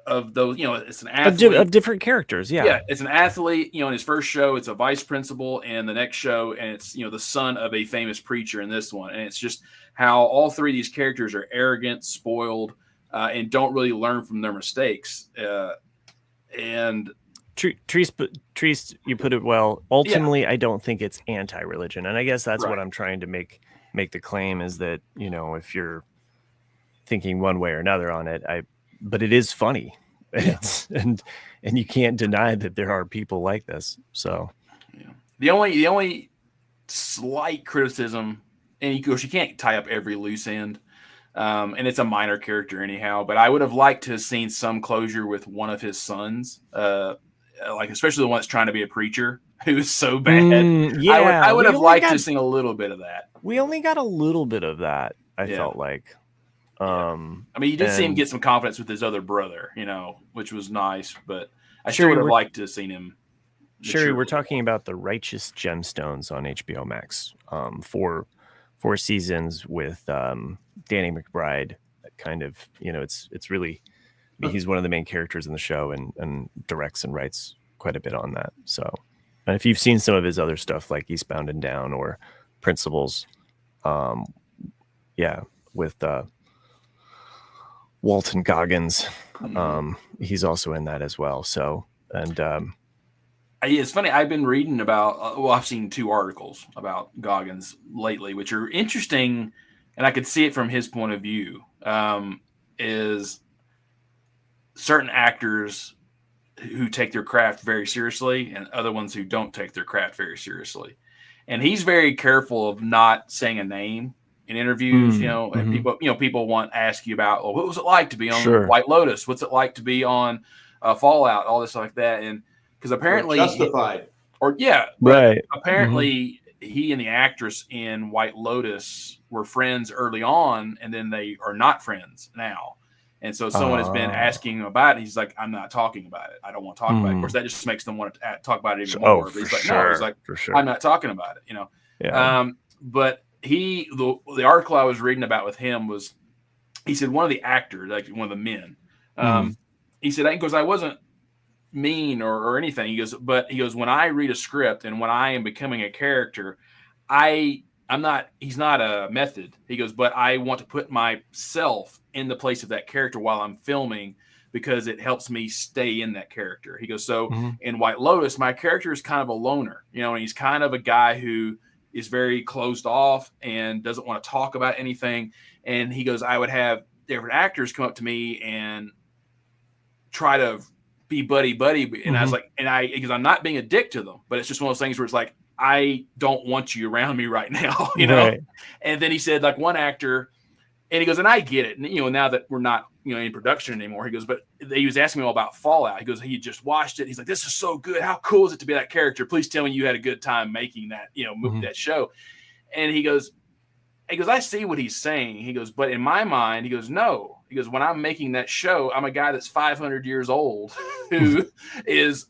of those, it's an athlete of different characters. Yeah, it's an athlete. In his first show, it's a vice principal, and the next show, and it's the son of a famous preacher in this one, and it's just how all three of these characters are arrogant, spoiled, and don't really learn from their mistakes. And Treese, you put it well. Ultimately, I don't think it's anti-religion, and I guess that's what I'm trying to make the claim is that if you're thinking one way or another on it, but it is funny. And you can't deny that there are people like this. So the only slight criticism, and of course you can't tie up every loose end, and it's a minor character anyhow, but I would have liked to have seen some closure with one of his sons, like especially the one that's trying to be a preacher who is so bad. I would have liked to see a little bit of that. We only got a little bit of that, I felt like. You did see him get some confidence with his other brother, which was nice, but I sure would have liked to have seen him. Sherry, we're talking about The Righteous Gemstones on HBO Max, four seasons with Danny McBride. Kind of, it's really, he's one of the main characters in the show and directs and writes quite a bit on that. So, and if you've seen some of his other stuff like Eastbound and Down or Principles, with Walton Goggins, he's also in that as well. So, and it's funny. I've been reading about. I've seen 2 articles about Goggins lately, which are interesting, and I could see it from his point of view. Is certain actors who take their craft very seriously, and other ones who don't take their craft very seriously, and he's very careful of not saying a name in interviews, and people want to ask you about, well, what was it like to be on White Lotus? What's it like to be on Fallout? All this like that, and because apparently Justified, apparently he and the actress in White Lotus were friends early on, and then they are not friends now. And so someone has been asking him about it. He's like, I'm not talking about it. I don't want to talk about it. Of course, that just makes them want to talk about it even more. But he's like, no, he's like, I'm not talking about it. But the article I was reading about with him was, he said one of the actors, like one of the men, he said, because I wasn't mean or anything. He goes, when I read a script and when I am becoming a character, he's not a method. He goes, but I want to put myself in the place of that character while I'm filming because it helps me stay in that character. He goes, so in White Lotus, my character is kind of a loner, and he's kind of a guy who is very closed off and doesn't want to talk about anything. And he goes, I would have different actors come up to me and try to be buddy. And I was like, because I'm not being a dick to them, but it's just one of those things where it's like, I don't want you around me right now, Right. And then he said, like one actor, and he goes, and I get it. And, now that we're not, in production anymore, he goes, but he was asking me all about Fallout. He goes, he just watched it. He's like, this is so good. How cool is it to be that character? Please tell me you had a good time making that, that show. And he goes, I see what he's saying. He goes, but in my mind, he goes, no. He goes, when I'm making that show, I'm a guy that's 500 years old who is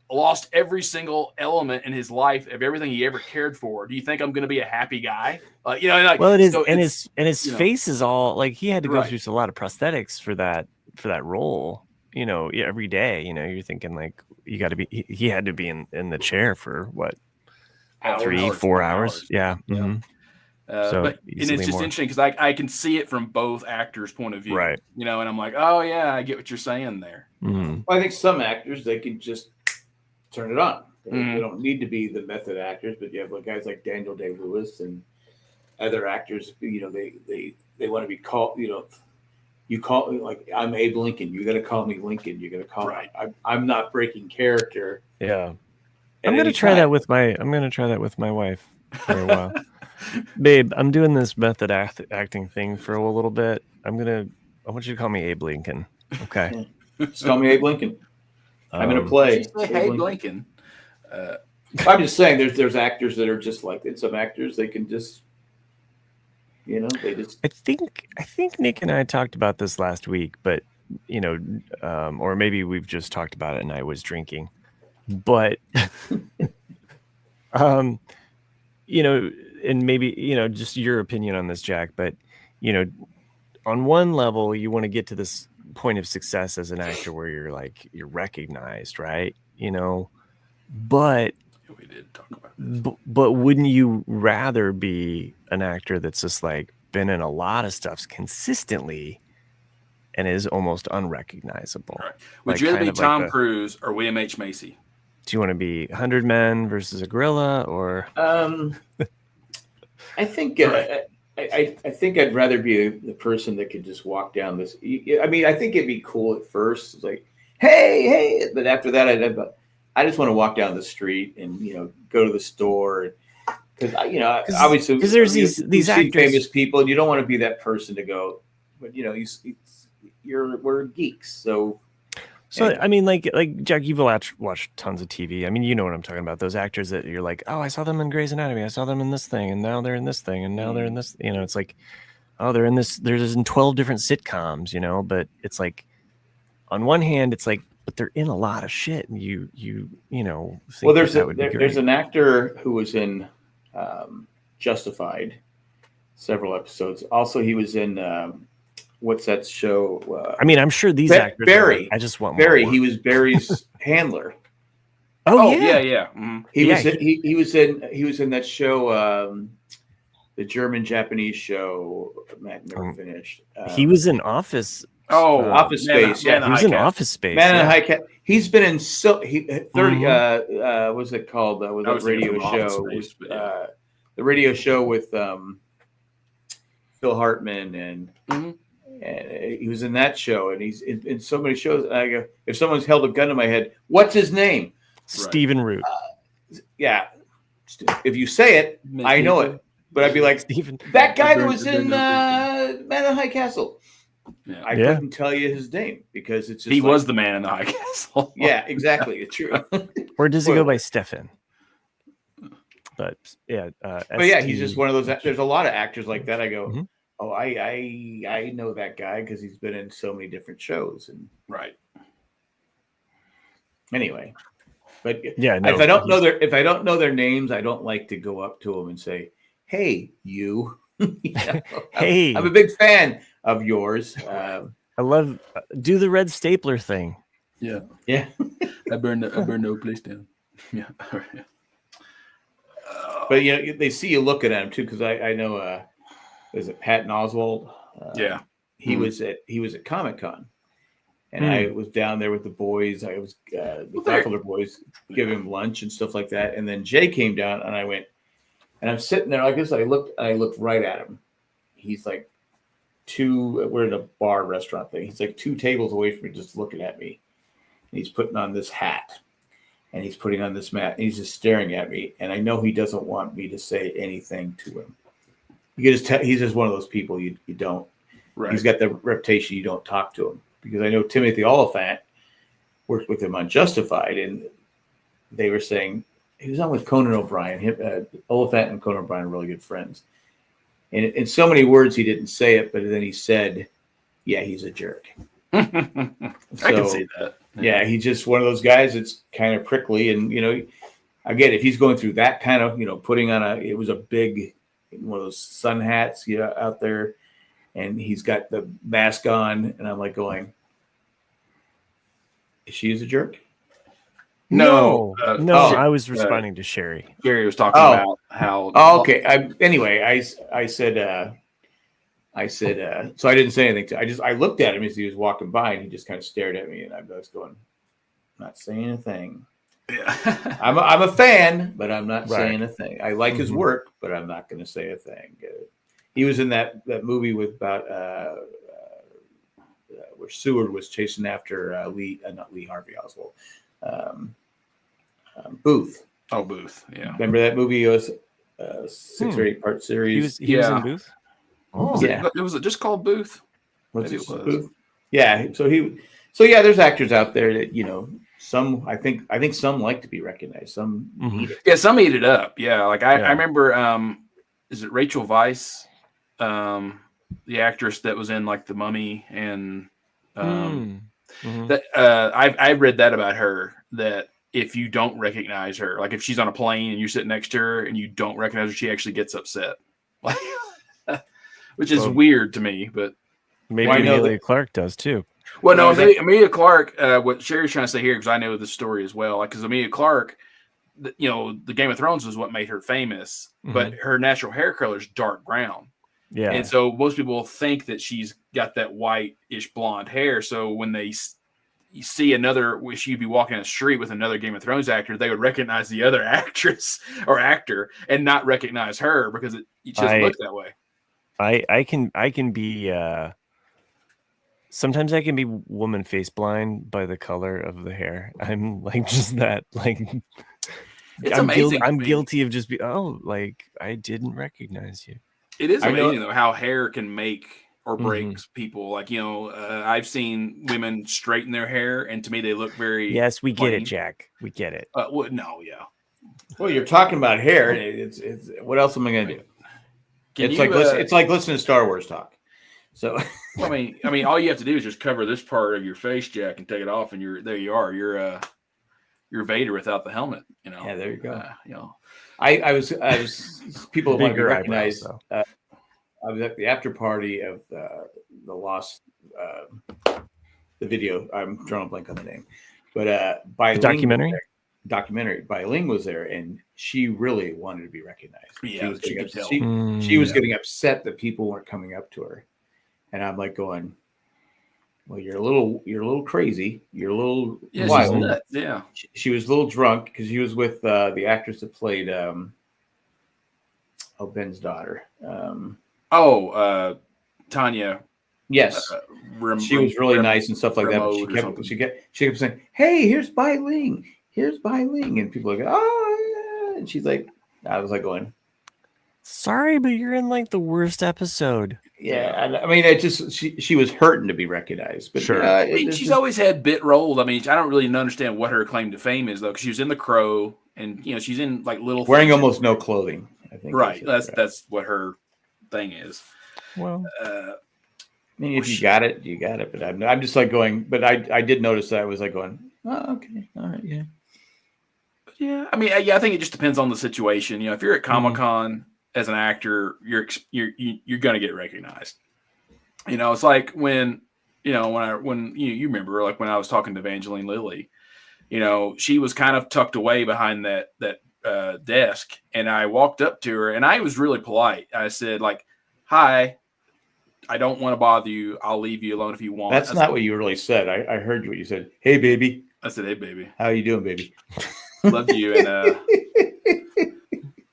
lost every single element in his life of everything he ever cared for. Do you think I'm going to be a happy guy? Well, it is, so his face is all like he had to go through a lot of prosthetics for that role. Every day. You're thinking like you got to be. He had to be in the chair for what 3-4 hours. Yeah. Mm-hmm. But it's just interesting because I can see it from both actors' point of view. Right. And I'm like, oh yeah, I get what you're saying there. Mm-hmm. Well, I think some actors they can just turn it on. They don't need to be the method actors, but you have guys like Daniel Day-Lewis and other actors. They want to be called. You call me like I'm Abe Lincoln. You got to call me Lincoln. You got to call me. I'm not breaking character. Yeah, I'm gonna try that with my wife for a while. Babe, I'm doing this method acting thing for a little bit. I want you to call me Abe Lincoln. Okay. Just call me Abe Lincoln. I'm in a play. Abe Lincoln. I'm just saying there's actors that are just like that. Some actors they can just they just I think Nick and I talked about this last week, but or maybe we've just talked about it and I was drinking. But and maybe, just your opinion on this, Jack, but, on one level, you want to get to this point of success as an actor where you're recognized, right? But We did talk about this. but wouldn't you rather be an actor that's just like been in a lot of stuff consistently and is almost unrecognizable? Right. Would you rather be Tom Cruise or William H. Macy? Do you want to be 100 Men versus a gorilla, or? I think I think I'd rather be the person that could just walk down this. I mean, I think it'd be cool at first, it's like, hey, but after that, I just want to walk down the street and go to the store, because obviously because there's these actors, famous people, and you don't want to be that person to go, but we're geeks, so. So I mean, like Jack, you've watched tons of TV. I mean, you know what I'm talking about. Those actors that you're like, oh, I saw them in Grey's Anatomy. I saw them in this thing, and now they're in this thing, and now they're in this. It's like, oh, they're in this. There's in 12 different sitcoms, But it's like, on one hand, it's like, but they're in a lot of shit, and you think well, there's an actor who was in Justified, several episodes. Also, he was in. What's that show? I mean, I'm sure these actors. Barry. I just want Barry. more. He was Barry's handler. Oh yeah. Mm-hmm. He was in that show, the German-Japanese show. Matt never finished. He was in Office. Office Space. Yeah, he was in Office Space. Man in High Cat. He's been in 30. What's it called? Was that radio show? The radio show with Phil Hartman and. Mm-hmm. And he was in that show, and he's in so many shows. And I go, if someone's held a gun to my head, what's his name? Stephen Root. Yeah. If you say it, I know it. But I'd be like, Stephen, that guy that was in Man in the High Castle. Yeah. I couldn't tell you his name because it's just he was the man in the High Castle. Yeah, exactly. It's true. Or does he go by Stefan? But yeah. But yeah, he's just one of those. There's a lot of actors like that. I go, mm-hmm. Oh, I know that guy because he's been in so many different shows. And right. Anyway, but yeah, if I don't know their names, I don't like to go up to them and say, "Hey, you." Hey, I'm a big fan of yours. I love do the red stapler thing. Yeah. I burned the place down. Yeah. But they see you looking at him too, because I know. Is it Patton Oswalt? Yeah, he was at Comic-Con, and I was down there with the boys. I was the Buffalo boys giving him lunch and stuff like that. And then Jay came down, and I went, and I'm sitting there. I guess I looked right at him. He's like we're in a bar restaurant thing. He's like 2 tables away from me, just looking at me. And he's putting on this hat, and he's putting on this mat, and he's just staring at me. And I know he doesn't want me to say anything to him. You can just tell he's just one of those people you don't. Right. He's got the reputation you don't talk to him, because I know Timothy Oliphant worked with him on Justified, and they were saying he was on with Conan O'Brien. Oliphant and Conan O'Brien are really good friends, and in so many words he didn't say it, but then he said, "Yeah, he's a jerk." I can see that. Yeah, he's just one of those guys that's kind of prickly, and again, if he's going through that kind of putting on it was a big. One of those sun hats, out there, and he's got the mask on, and I'm like going, "Is she a jerk?" No, I was responding to Sherry. Sherry was talking about how. Oh, okay. Anyway, I said, so I didn't say anything. I looked at him as he was walking by, and he just kind of stared at me, and I was going, not saying a thing. Yeah. I'm a fan, but I'm not saying a thing. I like his work, but I'm not going to say a thing. He was in that movie with about where Seward was chasing after not Lee Harvey Oswald, Booth. Oh, Booth. Yeah. Remember that movie? It was a 6 or 8 part series. He was in Booth. Oh, yeah. Was it just called Booth? Maybe it was Booth. Yeah. So there's actors out there that some I think some like to be recognized. Some eat it. Yeah, some eat it up. Yeah, like I remember. Is it Rachel Weisz, the actress that was in like The Mummy, and that I read that about her, that if you don't recognize her, like if she's on a plane and you're sitting next to her and you don't recognize her, she actually gets upset, which is weird to me. But maybe Amelia Clark does too. Well, no, Emilia Clarke. What Sherry's trying to say here, because I know the story as well. Like, because Emilia Clarke, the Game of Thrones is what made her famous, but her natural hair color is dark brown. Yeah. And so most people think that she's got that white-ish blonde hair. So when they see she'd be walking on the street with another Game of Thrones actor, they would recognize the other actress or actor and not recognize her because it just looks that way. I can be sometimes I can be woman face blind by the color of the hair. I'm like just that like it's amazing. I'm guilty of just like I didn't recognize you. It is amazing though how hair can make or breaks people. Like, I've seen women straighten their hair, and to me, they look very. Yes, we get it, Jack. We get it. Well, you're talking about hair. It's what else am I going to do? It's like listening to Star Wars talk. So, I mean, all you have to do is just cover this part of your face, Jack, and take it off, and there you are. You're Vader without the helmet. Yeah, there you go. I was people want to be recognized. I was at the after party of the Lost, the video. I'm drawing a blank on the name, but the documentary. Bailing was there, and she really wanted to be recognized. Yeah, she was getting upset that people weren't coming up to her, and I'm like going, "Well, you're a little crazy. You're a little wild." Yeah, she was a little drunk because she was with the actress that played Ben's daughter. Tanya. Yes, she was really nice and stuff like that. But she kept saying, "Hey, here's Bai Ling. Here's Bai Ling," and people are like, "Oh," yeah. And she's like, I was like going, "Sorry, but you're in like the worst episode." Yeah, I mean, it just she was hurting to be recognized. But sure, she's always had bit roles. I mean, I don't really understand what her claim to fame is though, because she was in The Crow, and she's in like little wearing almost no clothing. I think right. That's what her thing is. Well, I mean, if you got it, you got it. But I'm just like going. But I did notice that I was like going, "Oh, okay, all right, yeah." Yeah, I mean, I think it just depends on the situation. If you're at Comic-Con as an actor, you're going to get recognized. It's like when you remember, like when I was talking to Evangeline Lilly, she was kind of tucked away behind that desk, and I walked up to her, and I was really polite. I said, like, "Hi, I don't want to bother you. I'll leave you alone if you want." That's not what you really said. I heard what you said. "Hey, baby." I said, "Hey, baby. How you doing, baby?" Loved you. And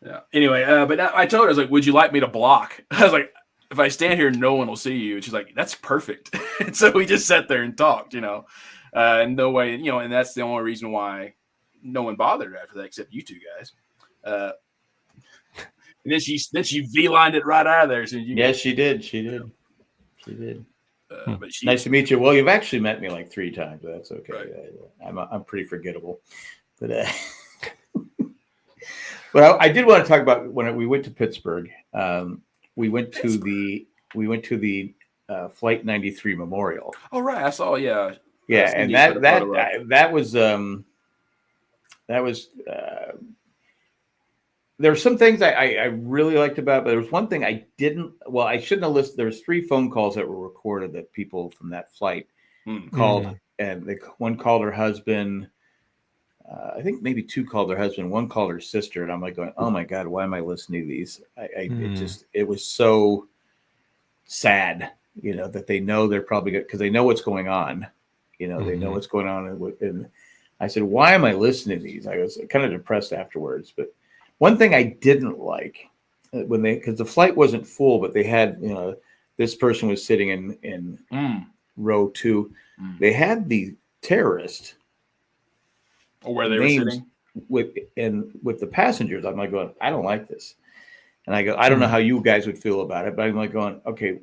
yeah. Anyway, but I told her, I was like, "Would you like me to block?" I was like, "If I stand here, no one will see you." And she's like, "That's perfect." And so we just sat there and talked, and no way, and that's the only reason why no one bothered after that, except you two guys. And then she V-lined it right out of there. Yes, she did. She did. But nice to meet you. Well, you've actually met me like 3 times. But that's okay. Right. I'm pretty forgettable. But but I did want to talk about when we went to Pittsburgh. We went to the Flight 93 Memorial. Oh right, I saw. Yeah, and that was there were some things I really liked about it, but there was one thing I didn't. Well, I shouldn't have listed. There was 3 phone calls that were recorded that people from that flight called, and one called her husband. I think maybe 2 called their husband. 1 called her sister, and I'm like going, "Oh my God, why am I listening to these?" It was so sad, that they know they're probably good because they know what's going on. They know what's going on, and I said, "Why am I listening to these?" I was kind of depressed afterwards, but. One thing I didn't like because the flight wasn't full, but they had, this person was sitting in row 2. They had the terrorist where they were sitting with the passengers. I'm like going, I don't like this. And I go, I don't know how you guys would feel about it, but I'm like going, okay,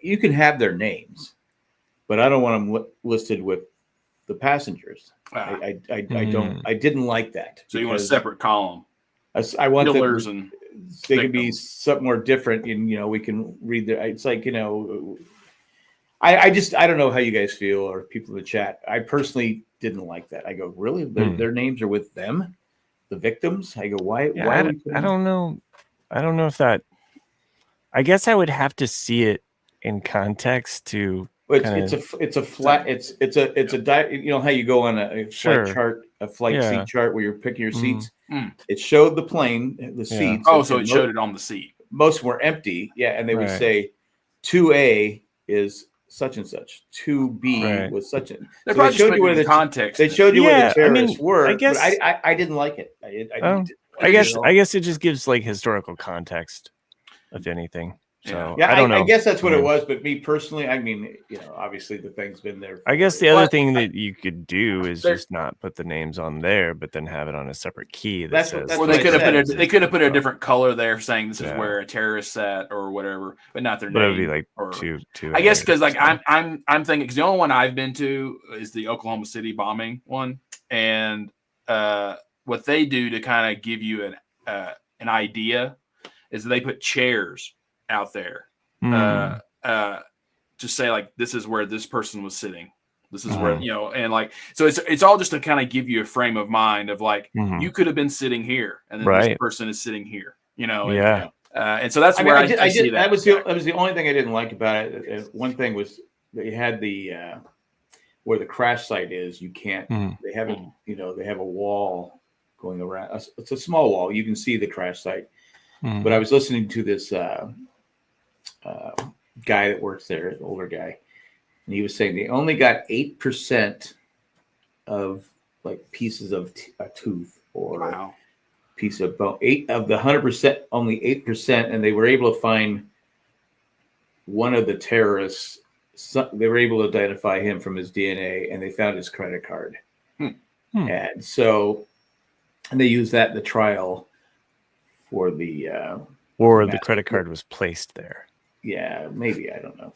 you can have their names, but I don't want them listed with the passengers. I didn't like that. So you want a separate column. I want killers them, they can be something more different, and we can read the. It's like I don't know how you guys feel or people in the chat. I personally didn't like that. I go, really? Their names are with them, the victims. I go, why? Yeah, I don't know. I don't know if that. I guess I would have to see it in context to. Well, kinda, it's a flat it's you know how you go on a Sure. flight chart, a flight Yeah. seat chart where you're picking your Mhm. seats. Mm. It showed the plane, the Yeah. seats. Oh, so it showed it on the seat. Most were empty. Yeah, and they would Right. say 2A is such and such, 2B Right. was such and They're so probably they just showed you putting where it in the context. they showed you where Yeah, the terrorists were. I guess, but I didn't like it. I didn't I like guess it at all. I guess it just gives like historical context, if anything. So Yeah, I don't know. I guess that's what I it mean, was. But me personally, I mean, you know, obviously the thing's been there. I guess the other But- thing that you could do is There- just not put the names on there, but then have it on a separate key that That's what- says. Or what they I could have said. put a different color there saying this is Yeah. where a terrorist sat or whatever, but not their But it name. would be like or, two. I guess A, because like so. I'm thinking because the only one I've been to is the Oklahoma City bombing one, and what they do to kind of give you an idea is they put chairs out there to say like this is where this person was sitting. This is where, you know, and like so it's all just to kind of give you a frame of mind of like you could have been sitting here and then this person is sitting here, you know. And, Yeah. And so that's where I see that. That was the only thing I didn't like about it. One thing was they had the where the crash site is. You can't. They have a they have a wall going around. It's a small wall. You can see the crash site. But I was listening to this guy that works there, an older guy, and he was saying they only got 8% of like pieces of a tooth or piece of bone. 8 of the 100%, only 8%, and they were able to find one of the terrorists. They were able to identify him from his DNA, and they found his credit card. And so, and they used that in the trial for the. Or the credit card was placed there. Yeah, maybe, I don't know.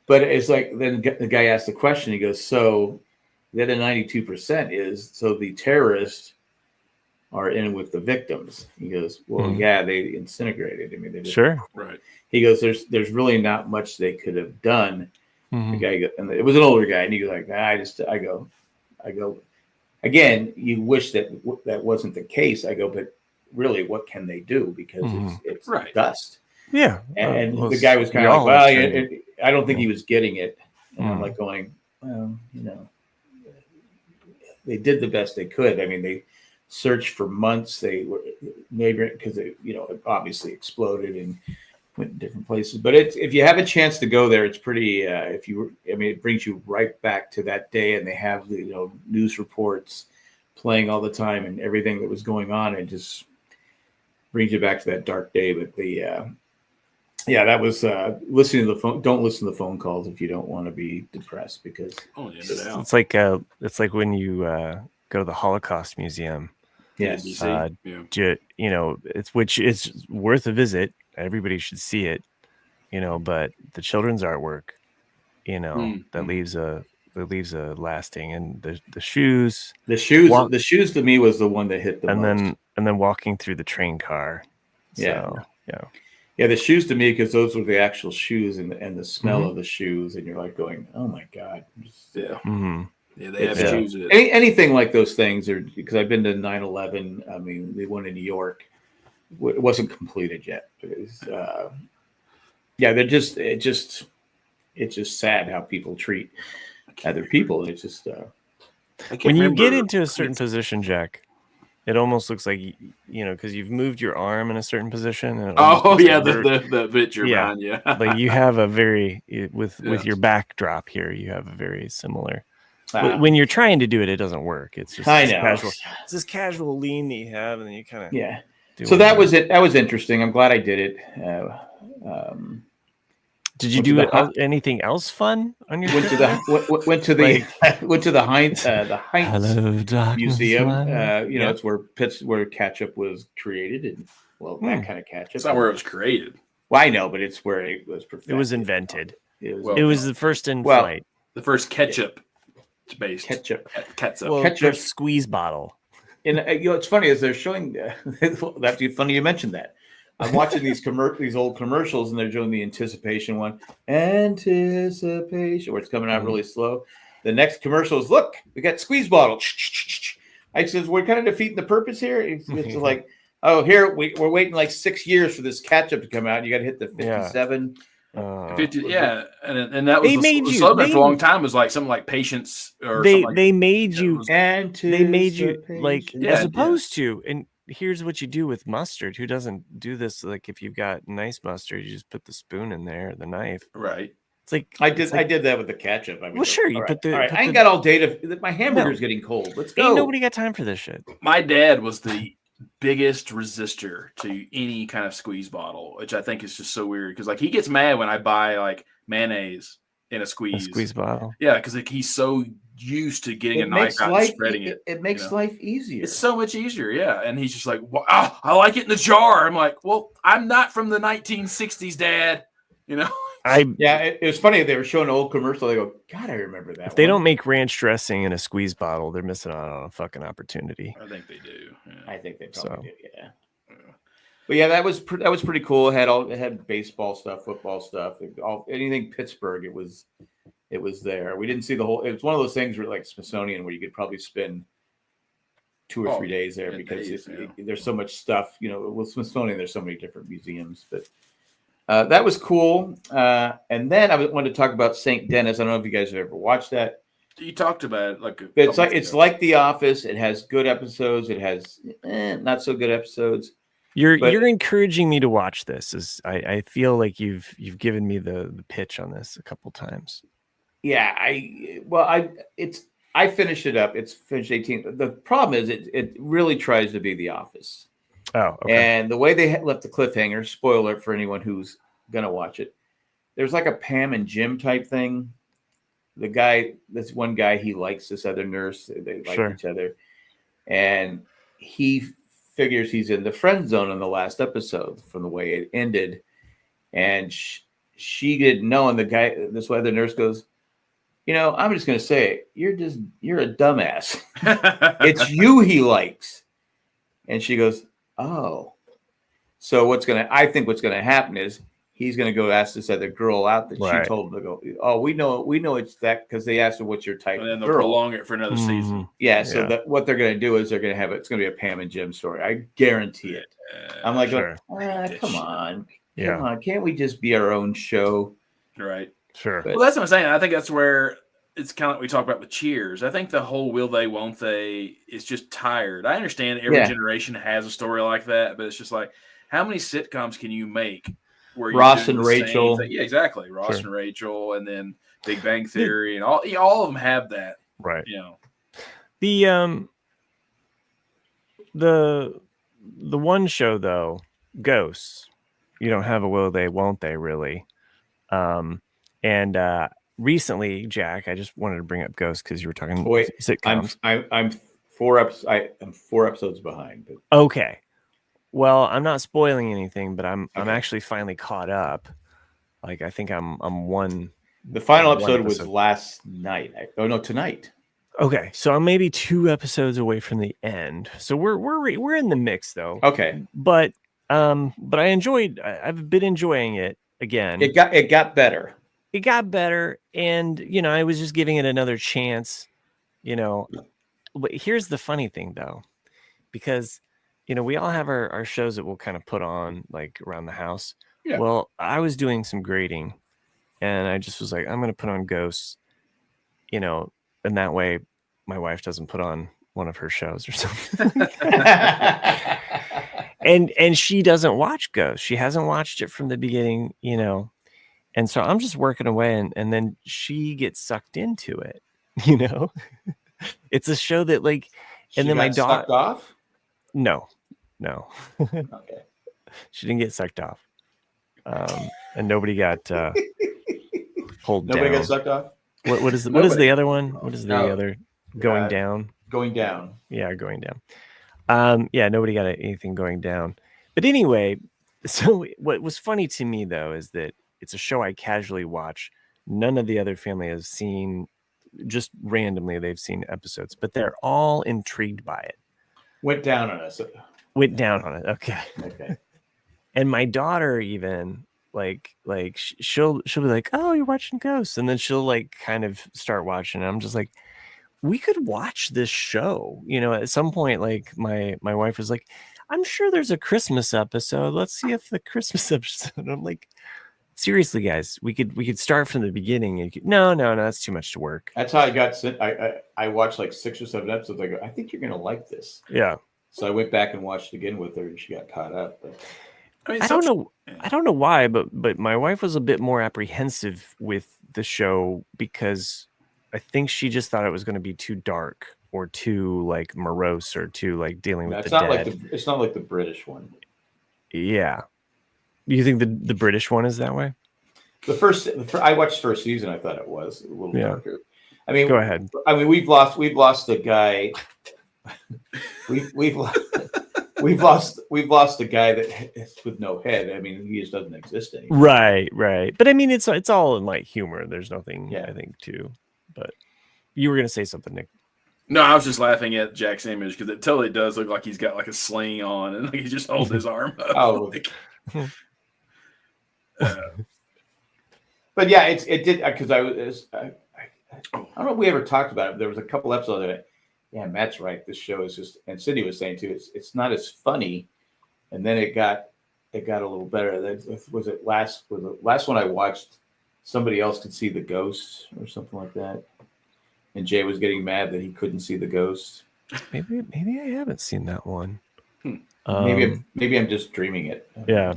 But it's like then the guy asked the question. He goes, "So the other 92% is so the terrorists are in with the victims." He goes, "Well, yeah, they incinerated. I mean, they just, Sure, right." He goes, "There's really not much they could have done." The guy goes, and it was an older guy, and he was like, I go, again, you wish that wasn't the case. I go, but really, what can they do? Because it's dust. Yeah. And the guy was kind of like, well, I don't think he was getting it. And I'm like going, well, you know, they did the best they could. I mean, they searched for months. They were maybe because it obviously exploded and went in different places. But if you have a chance to go there, it's pretty. It brings you right back to that day, and they have the news reports playing all the time and everything that was going on. It just brings you back to that dark day. But that was listening to the phone. Don't listen to the phone calls if you don't want to be depressed because it's like when you go to the Holocaust Museum. Yes, it's worth a visit. Everybody should see it, but the children's artwork, that leaves a lasting, and the shoes. The shoes to me was the one that hit the most. And then walking through the train car. Yeah, the shoes to me, because those were the actual shoes and the smell of the shoes, and you're like going, "Oh my god!" Yeah, they have shoes. Anything like those things, or because I've been to 9/11. I mean, the one in New York, it wasn't completed yet. But it was, it's just sad how people treat other people. It's just when you get into a certain position, Jack. It almost looks like because you've moved your arm in a certain position. And the picture behind you. Like you have a very with your backdrop here. You have a very similar. When you're trying to do it, it doesn't work. It's just casual. It's this casual lean that you have, and then you kind of So that was it. That was interesting. I'm glad I did it. Did you do anything else fun on your went trip? Went to the Heinz Museum. Yeah. It's where ketchup was created, and that kind of ketchup. It's not where it was created. Well, I know, but it's where it was perfected. It was invented. It was the first in flight. The first ketchup based ketchup. Well, ketchup squeeze bottle. And it's funny as they're showing. That's funny you mentioned that. I'm watching these old commercials, and they're doing the anticipation one. Anticipation, where it's coming out really slow. The next commercial is, look, we got squeeze bottle. I says, we're kind of defeating the purpose here. It's like, oh, here we're waiting like 6 years for this ketchup to come out. You got to hit the 57 50, yeah, and that was They the made you- slogan they- for a long time. Was like something like patience or something like they made it you was- they made you like Anticipation. as Yeah, opposed to, and here's what you do with mustard. Who doesn't do this? Like if you've got nice mustard, you just put the spoon in there, the knife. right. It's like I it's did. like, I did that with the ketchup. I mean, Well, sure, you all right, put the- all right. put I ain't the- got all day to. My hamburger's getting cold. Let's go. ain't nobody got time for this shit. My dad was the biggest resistor to any kind of squeeze bottle, which I think is just so weird because like he gets mad when I buy like mayonnaise in a A squeeze. squeeze bottle. Yeah, because like, he's so used to getting a It knife makes out and life. spreading it. It makes you know? life easier. It's so much easier, yeah. And he's just like, wow, I like it in the jar. I'm like, well, I'm not from the 1960s, Dad. You know, Yeah, it was funny. They were showing an old commercial. They go, God, I remember that. If they one." don't make ranch dressing in a squeeze bottle, they're missing out on a fucking opportunity. I think they do. Yeah. I think they probably So. do. Yeah. But yeah, that was pretty cool. It had baseball stuff, football stuff, anything Pittsburgh. It was there. We didn't see the whole. It was one of those things where like Smithsonian, where you could probably spend 2 or 3 days there because there's so much stuff. You know, with Smithsonian, there's so many different museums. But that was cool. And then I wanted to talk about St. Dennis. I don't know if you guys have ever watched that. You talked about it like It's like The Office. It has good episodes. It has not so good episodes. You're encouraging me to watch this. I feel like you've given me the pitch on this a couple times. Yeah, I finished it up. It's finished 18. The problem is it really tries to be The Office. Oh, okay. And the way they left the cliffhanger, spoiler for anyone who's gonna watch it, there's like a Pam and Jim type thing. This one guy, he likes this other nurse. They like each other, and he figures he's in the friend zone in the last episode from the way it ended, and she didn't know. And this other nurse goes, I'm just gonna say it. You're a dumbass. It's you he likes, and she goes, oh. So I think what's gonna happen is he's gonna go ask this other girl out that she told him to go. Oh, we know it's that because they asked her what's your type. And then they'll girl. prolong it for another season. Yeah. So what they're gonna do is they're gonna have it's gonna be a Pam and Jim story. I guarantee it. I'm like, come on, can't we just be our own show? Right. Sure. Well, that's what I'm saying. I think that's where it's kind of like we talk about with Cheers. I think the whole will they, won't they is just tired. I understand every generation has a story like that, but it's just like, how many sitcoms can you make where Ross and Rachel? Yeah, exactly. Ross and Rachel, and then Big Bang Theory, and all of them have that. Right. The one show though, Ghosts, you don't have a will they, won't they really. And recently, Jack, I just wanted to bring up Ghosts because you were talking sitcoms. I'm 4 episodes. I'm 4 episodes behind. But... Okay. Well, I'm not spoiling anything, but I'm actually finally caught up. Like I think I'm one. The final episode was last night. Tonight. Okay, so I'm maybe 2 episodes away from the end. So we're in the mix though. Okay. But I've been enjoying it again. It got better. It got better, and I was just giving it another chance. But here's the funny thing though, because we all have our shows that we'll kind of put on like around the house. Yeah. Well, I was doing some grading, and I just was like, I'm going to put on Ghosts, and that way my wife doesn't put on one of her shows or something. and she doesn't watch Ghosts. She hasn't watched it from the beginning, And so I'm just working away, and then she gets sucked into it, It's a show that like, and then my daughter sucked off. No. Okay. She didn't get sucked off. And nobody got pulled down. Nobody got sucked off? What is the other one? What is the other going down? Going down. Yeah, going down. Yeah, nobody got anything going down. But anyway, so what was funny to me though is that it's a show I casually watch. None of the other family has seen, just randomly they've seen episodes, but they're all intrigued by it. Went down on us. Okay. And my daughter even like she'll be like, oh, you're watching Ghosts, and then she'll like kind of start watching it. I'm just like, we could watch this show, at some point. Like my wife was like, I'm sure there's a Christmas episode, let's see if the Christmas episode. I'm like, seriously, guys, we could start from the beginning. And no, that's too much to work. That's how I got sent. I watched like 6 or 7 episodes. I go, I think you're gonna like this. Yeah. So I went back and watched it again with her, and she got caught up. But I mean, I don't know why, but my wife was a bit more apprehensive with the show because I think she just thought it was going to be too dark or too like morose or too like dealing with it's the not dead. like it's not like the British one. Yeah. You think the British one is that way? I watched first season. I thought it was a little darker. I mean, go ahead. I mean, we've lost the guy. we've lost the guy that is with no head. I mean, he just doesn't exist anymore. Right. But I mean, it's all in like humor. There's nothing I think too. But you were gonna say something, Nick. No, I was just laughing at Jack's image because it totally does look like he's got like a sling on and like he's just holding his arm up. Oh. Like, but yeah, it did because I don't know if we ever talked about it. There was a couple episodes of it. Yeah, Matt's right. This show is just, and Cindy was saying too, it's not as funny. And then it got a little better. Was it last one I watched? Somebody else could see the ghost or something like that. And Jay was getting mad that he couldn't see the ghost. Maybe I haven't seen that one. Maybe I'm just dreaming it. Yeah.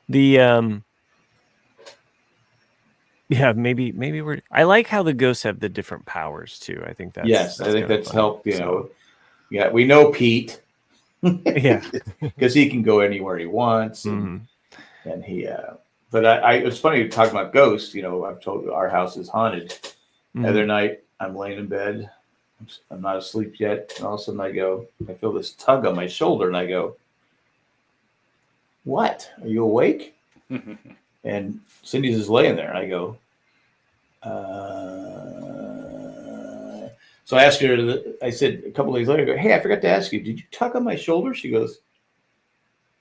The yeah, maybe we're. I like how the ghosts have the different powers too. I think that's I think that's fun. helped. You know, yeah, we know Pete. Yeah, because he can go anywhere he wants, and he. But it's funny talking about ghosts. You know, I've told you our house is haunted. The other night, I'm laying in bed. I'm not asleep yet, and all of a sudden I feel this tug on my shoulder, and I go, "What? Are you awake?" And Cindy's just laying there. And I go, so I asked her, I said a couple days later, I go, hey, I forgot to ask you, did you tug on my shoulder? She goes,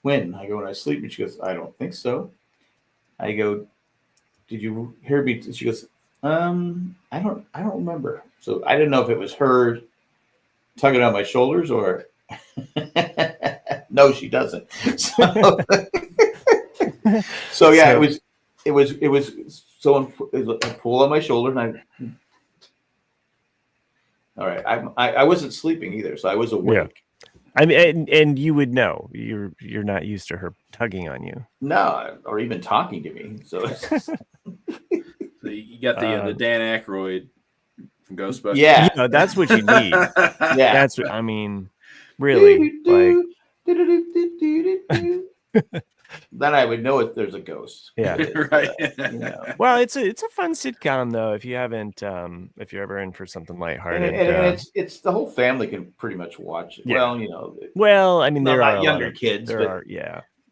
when? I go, when I sleep. And she goes, I don't think so. I go, did you hear me? She goes, I don't remember. So I didn't know if it was her tugging on my shoulders or no, she doesn't. So yeah, it was someone pull on my shoulder, and all right, I wasn't sleeping either, so I was awake. Yeah. I mean, and you would know you're not used to her tugging on you, no, or even talking to me. So, so you got the Dan Aykroyd from Ghostbusters. Yeah, you know, that's what you need. Yeah, that's what I mean. Really, then I would know if there's a ghost. Yeah, right. You know. Well, it's a fun sitcom though. If you haven't, if you're ever in for something lighthearted, and it's the whole family can pretty much watch it. Yeah. Well, you know. Well, I mean, there are not younger kids, but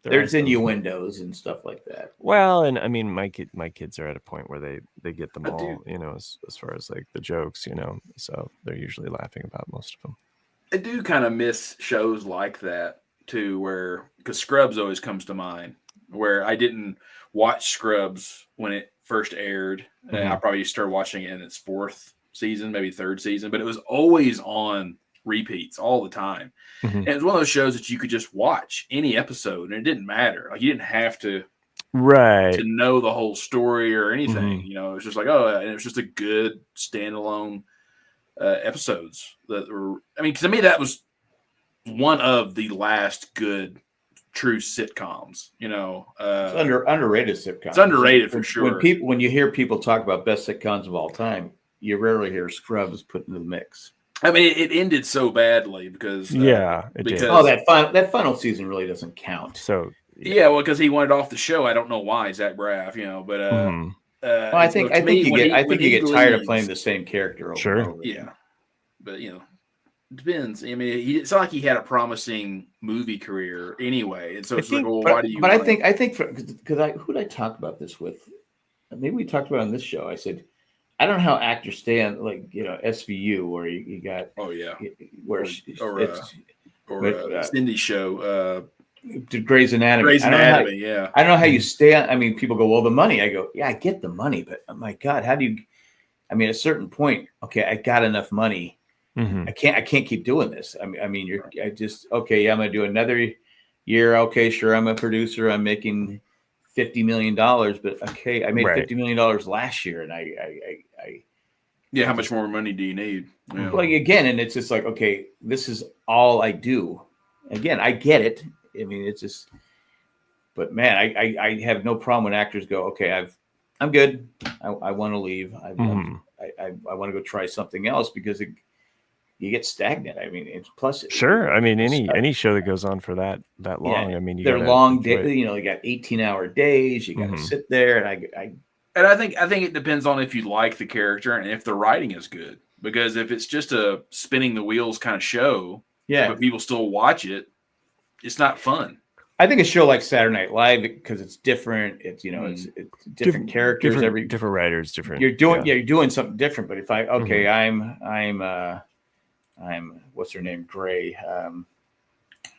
there's innuendos and stuff like that. Well, and I mean, my kids are at a point where they get them all, you know, as far as like the jokes, you know, so they're usually laughing about most of them. I do kind of miss shows like that too, where because Scrubs always comes to mind, where I didn't watch Scrubs when it first aired. And I probably started watching it in its 4th season, maybe 3rd season, but it was always on repeats all the time. And it was one of those shows that you could just watch any episode and it didn't matter. Like you didn't have to know the whole story or anything. You know, it's just like, and it was just a good standalone episodes that were, I mean, to me, that was one of the last good true sitcoms, you know. It's underrated sitcom. It's underrated for sure. When you hear people talk about best sitcoms of all time, you rarely hear Scrubs put into the mix. I mean, it ended so badly because that final season really doesn't count. So because he wanted off the show. I don't know why, Zach Braff, you know, but well, I think you get tired of playing the same character over and over. Yeah, but you know. Depends. I mean, it's not like he had a promising movie career anyway, and so it's like, well, why do you? But I think because who did I talk about this with? Maybe we talked about it on this show. I said, I don't know how actors stand, like, you know, SVU, where you got where Cindy's show, Grey's Anatomy. I don't know how you stand. I mean, people go, well, the money. I go, yeah, I get the money, but oh my God, how do you? I mean, at a certain point, okay, I got enough money. I can't keep doing this. I mean, I'm going to do another year. Okay, sure. I'm a producer. I'm making $50 million, but okay, I made $50 million last year, and how much more money do you need? Yeah. Like again, and it's just like, okay, this is all I do. Again, I get it. I mean, it's just, but man, I have no problem when actors go, okay, I'm good. I want to leave. I want to go try something else because you get stagnant. I mean, it's plus. Sure. I mean, any show that goes on for that long. Yeah, I mean, they're long days. You know, you got 18-hour days. You got to sit there, and I think it depends on if you like the character and if the writing is good. Because if it's just a spinning the wheels kind of show, but people still watch it, it's not fun. I think a show like Saturday Night Live, because it's different. It's it's different characters, different writers, different. You're doing something different. But if I'm what's her name? Gray.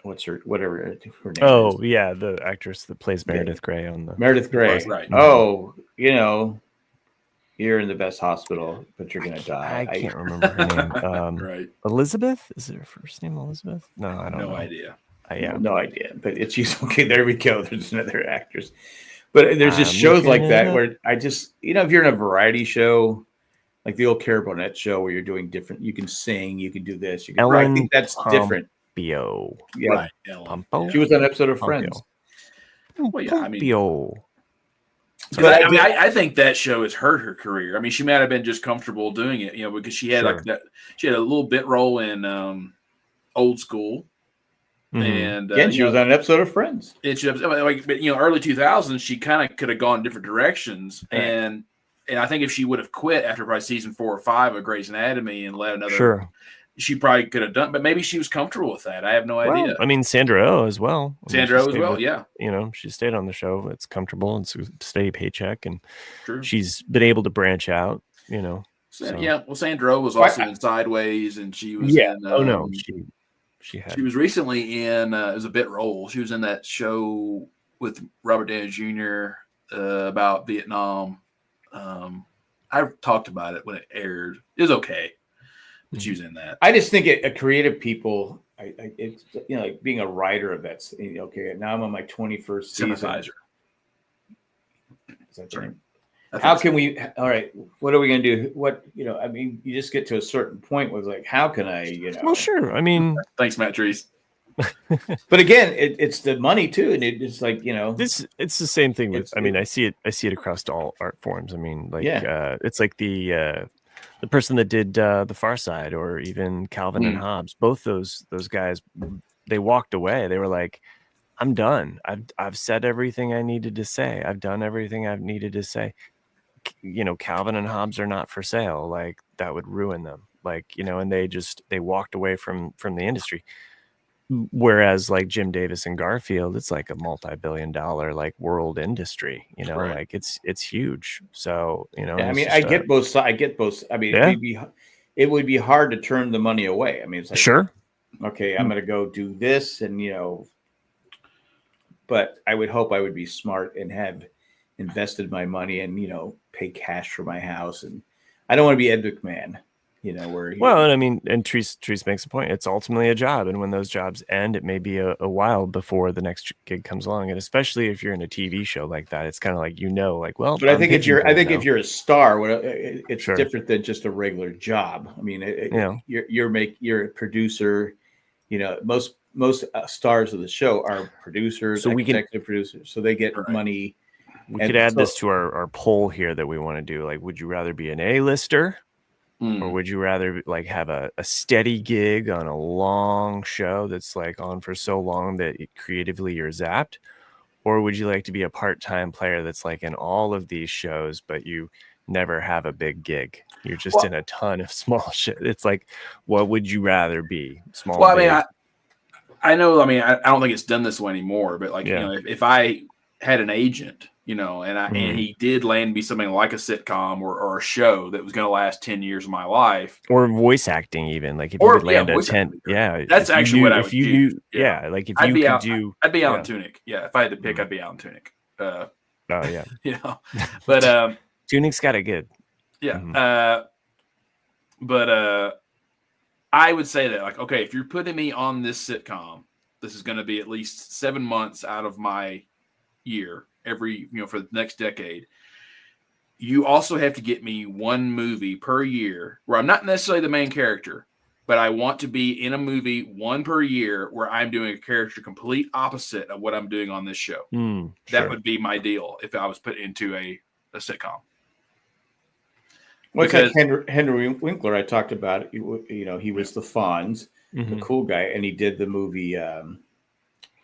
Whatever her name is. Oh yeah, the actress that plays Meredith Grey on the Meredith Grey. Right. Oh, you're in the best hospital, but you're gonna die. I can't remember her name. Right. Elizabeth? Is her first name Elizabeth? No, I don't know. No idea. No idea. But she's okay. There we go. There's another actress. But there's just shows like that where I just, if you're in a variety show, like the old Carol Burnett show where you're doing different, you can sing, you can do this. You can, I think that's different. Pompeo. Yeah. Right. Pompeo. She was on an episode of Friends. Well, yeah, Pompeo. But I think that show has hurt her career. I mean, she might have been just comfortable doing it, because she had like that. She had a little bit role in Old School, and again, she was on an episode of Friends. But early 2000s, she kind of could have gone different directions, right. and I think if she would have quit after probably season 4 or 5 of Grey's Anatomy and let another, she probably could have done. But maybe she was comfortable with that. I have no idea. I mean, Sandra Oh as well. Yeah. She stayed on the show. It's comfortable. It's a steady paycheck, and True. She's been able to branch out. So. Yeah. Well, Sandra Oh was also in Sideways, and she was. Yeah. In, she was recently in. It was a bit role. She was in that show with Robert Downey Jr. About Vietnam. I talked about it when it aired. It was okay. But she was in that. I just think a creative people, it's like being a writer of that. Okay, now I'm on my 21st season. Is that right? How can we? All right, what are we going to do? What I mean, you just get to a certain point where it's like, how can I? Well, sure. I mean, thanks, Matt Trees. But again, it's the money too, and it's like it's the same thing with. I mean, I see it across all art forms. I mean, like it's like the person that did The Far Side, or even Calvin and Hobbes. Both those guys, they walked away. They were like, I'm done. I've said everything I needed to say. I've done everything I've needed to say. Calvin and Hobbes are not for sale. Like, that would ruin them. Like, and they walked away from the industry. Whereas like Jim Davis and Garfield, it's like a multi-billion-dollar like world industry, right. Like it's huge. So, I mean, I get both sides. I get both. I mean, it would be hard to turn the money away. I mean, it's like, sure. Okay, I'm going to go do this, and but I would hope I would be smart and have invested my money and pay cash for my house, and I don't want to be Ed McMahon. Well, and I mean, and Treese makes a point. It's ultimately a job, and when those jobs end, it may be a while before the next gig comes along. And especially if you're in a TV show like that, it's kind of like well. But I think if you're a star, it's different than just a regular job. I mean, you're a producer. Most stars of the show are producers, executive producers, so they get money. We could add this to our poll here that we want to do. Like, would you rather be an A-lister? Or would you rather like have a steady gig on a long show that's like on for so long that creatively you're zapped? Or would you like to be a part-time player that's like in all of these shows, but you never have a big gig? You're just in a ton of small shit. It's like, what would you rather be? Small. Well, big? I mean, I know. I mean, I don't think it's done this way anymore. But like, if I had an agent, and he did land me something like a sitcom or a show that was going to last 10 years of my life, or voice acting, even like if you could land a 10, that's actually what I would do. Like if you could do, I'd be Alan Tudyk. Yeah, if I had to pick, I'd be Alan Tudyk. But Tudyk's got it good. Yeah, but I would say that, like, okay, if you're putting me on this sitcom, this is going to be at least 7 months out of my year. for the next decade, you also have to get me one movie per year where I'm not necessarily the main character, but I want to be in a movie one per year where I'm doing a character complete opposite of what I'm doing on this show. That would be my deal if I was put into a sitcom. Well, because it's like Henry Winkler, I talked about it. He was the Fonz, the cool guy, and he did the movie.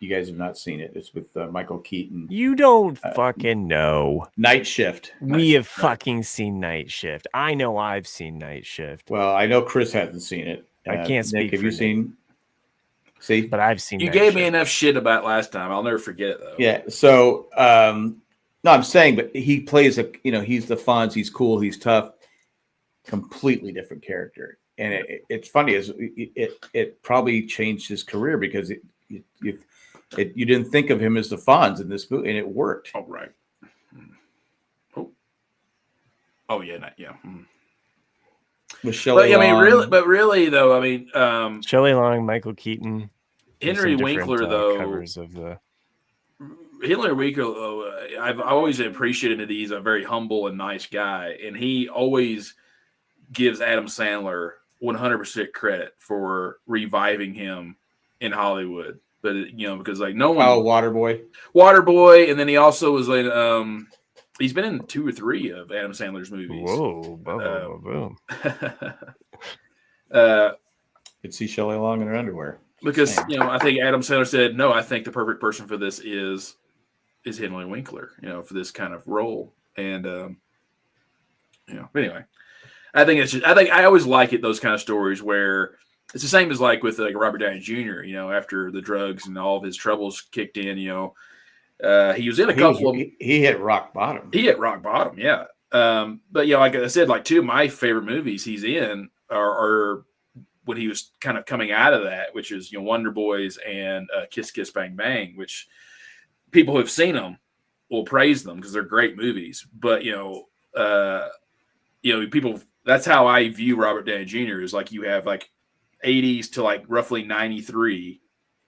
You guys have not seen it. It's with Michael Keaton. You don't fucking know. Night Shift. We have fucking seen Night Shift. I know I've seen Night Shift. Well, I know Chris hasn't seen it. I can't speak. Nick, have you seen? See, but I've seen. You gave me enough shit about last time. I'll never forget it though. Yeah. So, no, I'm saying, but he plays he's the Fonz. He's cool. He's tough. Completely different character, and it's funny as it probably changed his career because you didn't think of him as the Fonz in this movie, and it worked. Oh right. Oh yeah, yeah. With Shelley Long. really though, Shelley Long, Michael Keaton, Henry Winkler though. Covers of the Henry Winkler. I've always appreciated that he's a very humble and nice guy, and he always gives Adam Sandler 100% credit for reviving him in Hollywood. But because like no one. Oh, Waterboy, and then he also was like he's been in 2 or 3 of Adam Sandler's movies. Whoa, boom. Could see Shelley Long in her underwear. Because I think Adam Sandler said, "No, I think the perfect person for this is Henry Winkler, for this kind of role." And but anyway, I think I always like it, those kind of stories where it's the same as like with like Robert Downey Jr. After the drugs and all of his troubles kicked in, he was in a couple of. He hit rock bottom. He hit rock bottom, yeah. But like I said, like 2 of my favorite movies he's in are when he was kind of coming out of that, which is Wonder Boys and Kiss Kiss Bang Bang, which people who have seen them will praise them because they're great movies. But people. That's how I view Robert Downey Jr. is like you have like 80s to like roughly 93,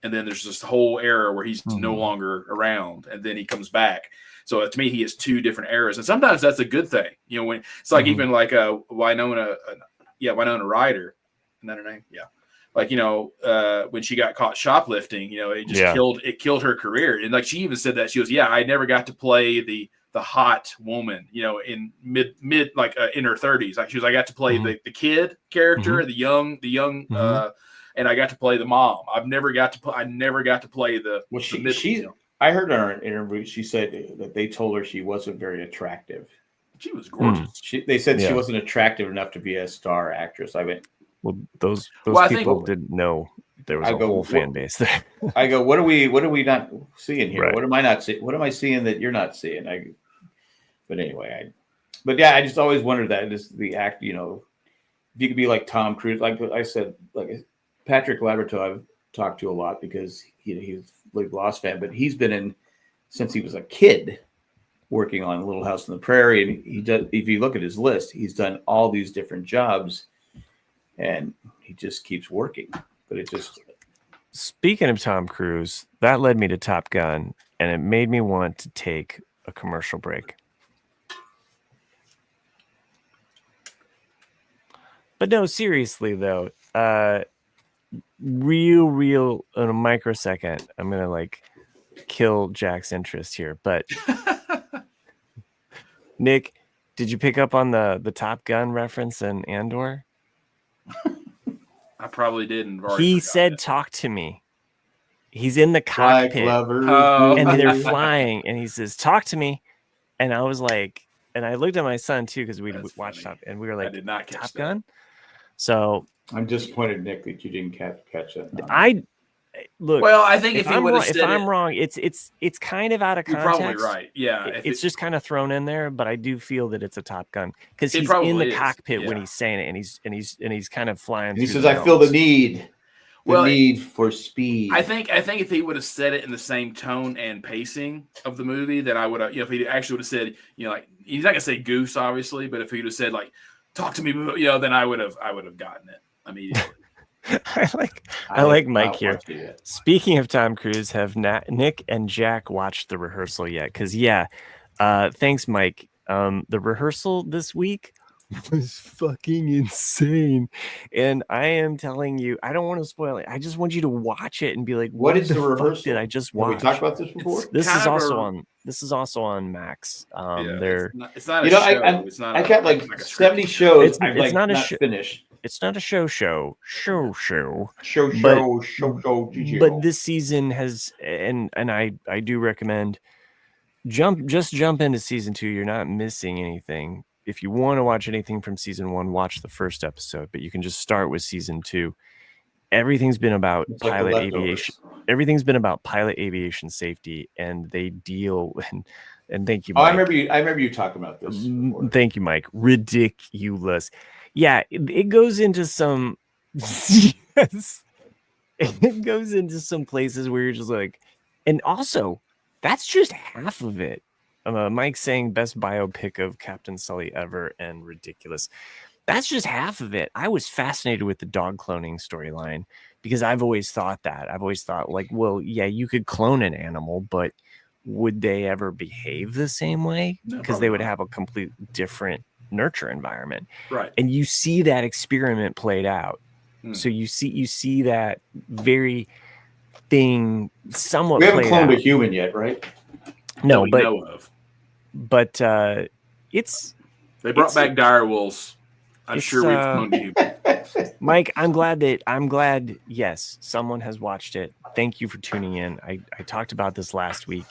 and then there's this whole era where he's no longer around, and then he comes back. So to me, he has 2 different eras, and sometimes that's a good thing. When it's like even like Winona Ryder, isn't that her name? Yeah. Like when she got caught shoplifting, it just killed her career, and like she even said that she goes, I never got to play the hot woman, in mid in her 30s. Like she was, I got to play the kid character, the young, and I got to play the mom. I never got to play the. Well, I heard in her interview she said that they told her she wasn't very attractive. She was gorgeous. They said she wasn't attractive enough to be a star actress. I went. Well, those people didn't know there was a whole fan base there. I go, what are we not seeing here? Right. What am I not seeing? What am I seeing that you're not seeing? But anyway, I just always wondered that is the act. If you could be like Tom Cruise, like I said, like Patrick Laborto, I've talked to a lot because he's a big Lost fan, but he's been in since he was a kid, working on Little House on the Prairie, and he does. If you look at his list, he's done all these different jobs, and he just keeps working. But it just. Speaking of Tom Cruise, that led me to Top Gun, and it made me want to take a commercial break. But no, seriously though, real in a microsecond, I'm gonna like kill Jack's interest here. But Nick, did you pick up on the Top Gun reference in Andor? I probably didn't. He said, "Talk to me." He's in the cockpit, and they're flying, and he says, "Talk to me." And I was like, and I looked at my son too because we watched Top, and we were like, I did not catch Top Gun. So I'm disappointed, Nick, that you didn't catch it. Look. Well, I think if I'm wrong, it's kind of out of context. You're probably right. Yeah, it's just kind of thrown in there, but I do feel that it's a Top Gun because he's in the cockpit when he's saying it, and he's kind of flying. He says, "I feel the need." Need for speed. I think if he would have said it in the same tone and pacing of the movie, that I would have. If he actually would have said, like he's not gonna say goose, obviously, but if he would have said like, "Talk to me," then I would have gotten it immediately. I like have Mike not here. watched it yet. Speaking of Tom Cruise, have Nick and Jack watched the rehearsal yet? Because thanks, Mike. The rehearsal this week was fucking insane, and I am telling you, I don't want to spoil it. I just want you to watch it and be like, What is the fuck rehearsal? did I just Have we watch? talked about this before? This is kind of also a- on. This is also on Max. Yeah, They're it's not a You know, show. I It's not. I got like a 70 scripted shows. It's I've it's like not a not show. finished. It's not a show. Show. Show. But this season has, and I do recommend jump into season 2. You're not missing anything. If you want to watch anything from season 1, watch the first episode, but you can just start with season 2. Everything's been about It's like The pilot Leftovers. aviation. Everything's been about pilot aviation safety, and they deal and thank you, Oh, Mike. I remember you talking about this before. Thank you, Mike. Ridiculous. Yeah, it goes into some yes. It goes into some places where you're just like, and also that's just half of it. Mike saying best biopic of Captain Sully ever and ridiculous. That's just half of it. I was fascinated with the dog cloning storyline because I've always thought that. I've always thought like, well, yeah, you could clone an animal, but would they ever behave the same way? No, Because probably they would not. have a complete different nurture environment. Right. And you see that experiment played out. So you see that very thing somewhat We haven't played cloned out. a human yet, right? No, we but know of. It's They brought it's- back dire wolves. I'm it's, sure we've cloned you. Mike, I'm glad, yes, someone has watched it. Thank you for tuning in. I talked about this last week.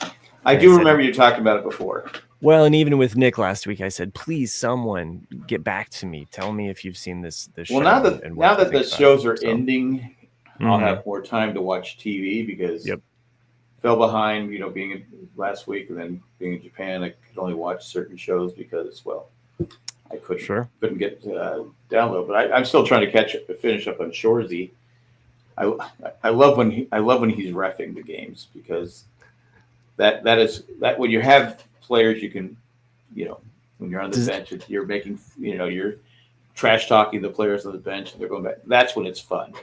I do remember you talking about it before. Well, and even with Nick last week, I said, please, someone get back to me. Tell me if you've seen this show. Well, now that the shows are ending, I'll have more time to watch TV because fell behind, being last week and then being in Japan, I could only watch certain shows because, well, I couldn't get download. But I'm still trying to finish up on Shorzy. I love when he's reffing the games because that when you have players, you can, when you're on the bench, you're making, you're trash talking the players on the bench and they're going back. That's when it's fun.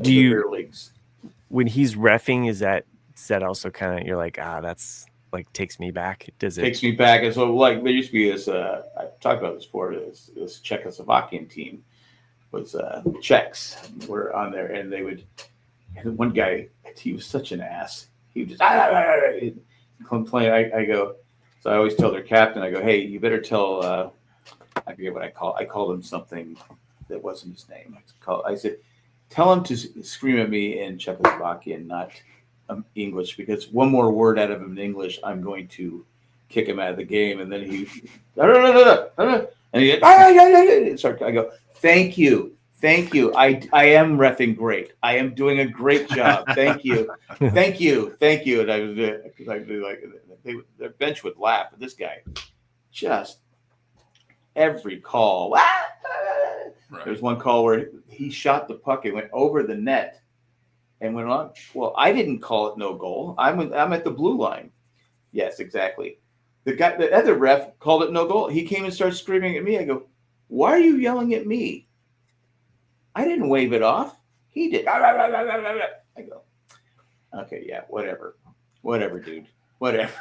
Do you beer leagues when he's reffing? Is that also kind of you're like that's like takes me back? Takes me back? And so like there used to be this. I've talked about this before. This Czechoslovakian team was Czechs were on there, and they would. And one guy, he was such an ass. He would just complain. I go. So I always tell their captain. I go, hey, you better tell. I forget what I called him something that wasn't his name. I said, tell him to scream at me in Czechoslovakian, not English, because one more word out of him in English, I'm going to kick him out of the game. And then and he I go, thank you. I am reffing great. I am doing a great job. Thank you. Thank you. And I was because I do like their bench would laugh, but this guy just every call. Right. There's one call where he shot the puck and went over the net and went on. Well, I didn't call it no goal. I'm at the blue line. Yes, exactly. The other ref called it no goal. He came and started screaming at me. I go, why are you yelling at me? I didn't wave it off. He did. I go, okay, yeah, whatever, dude, whatever.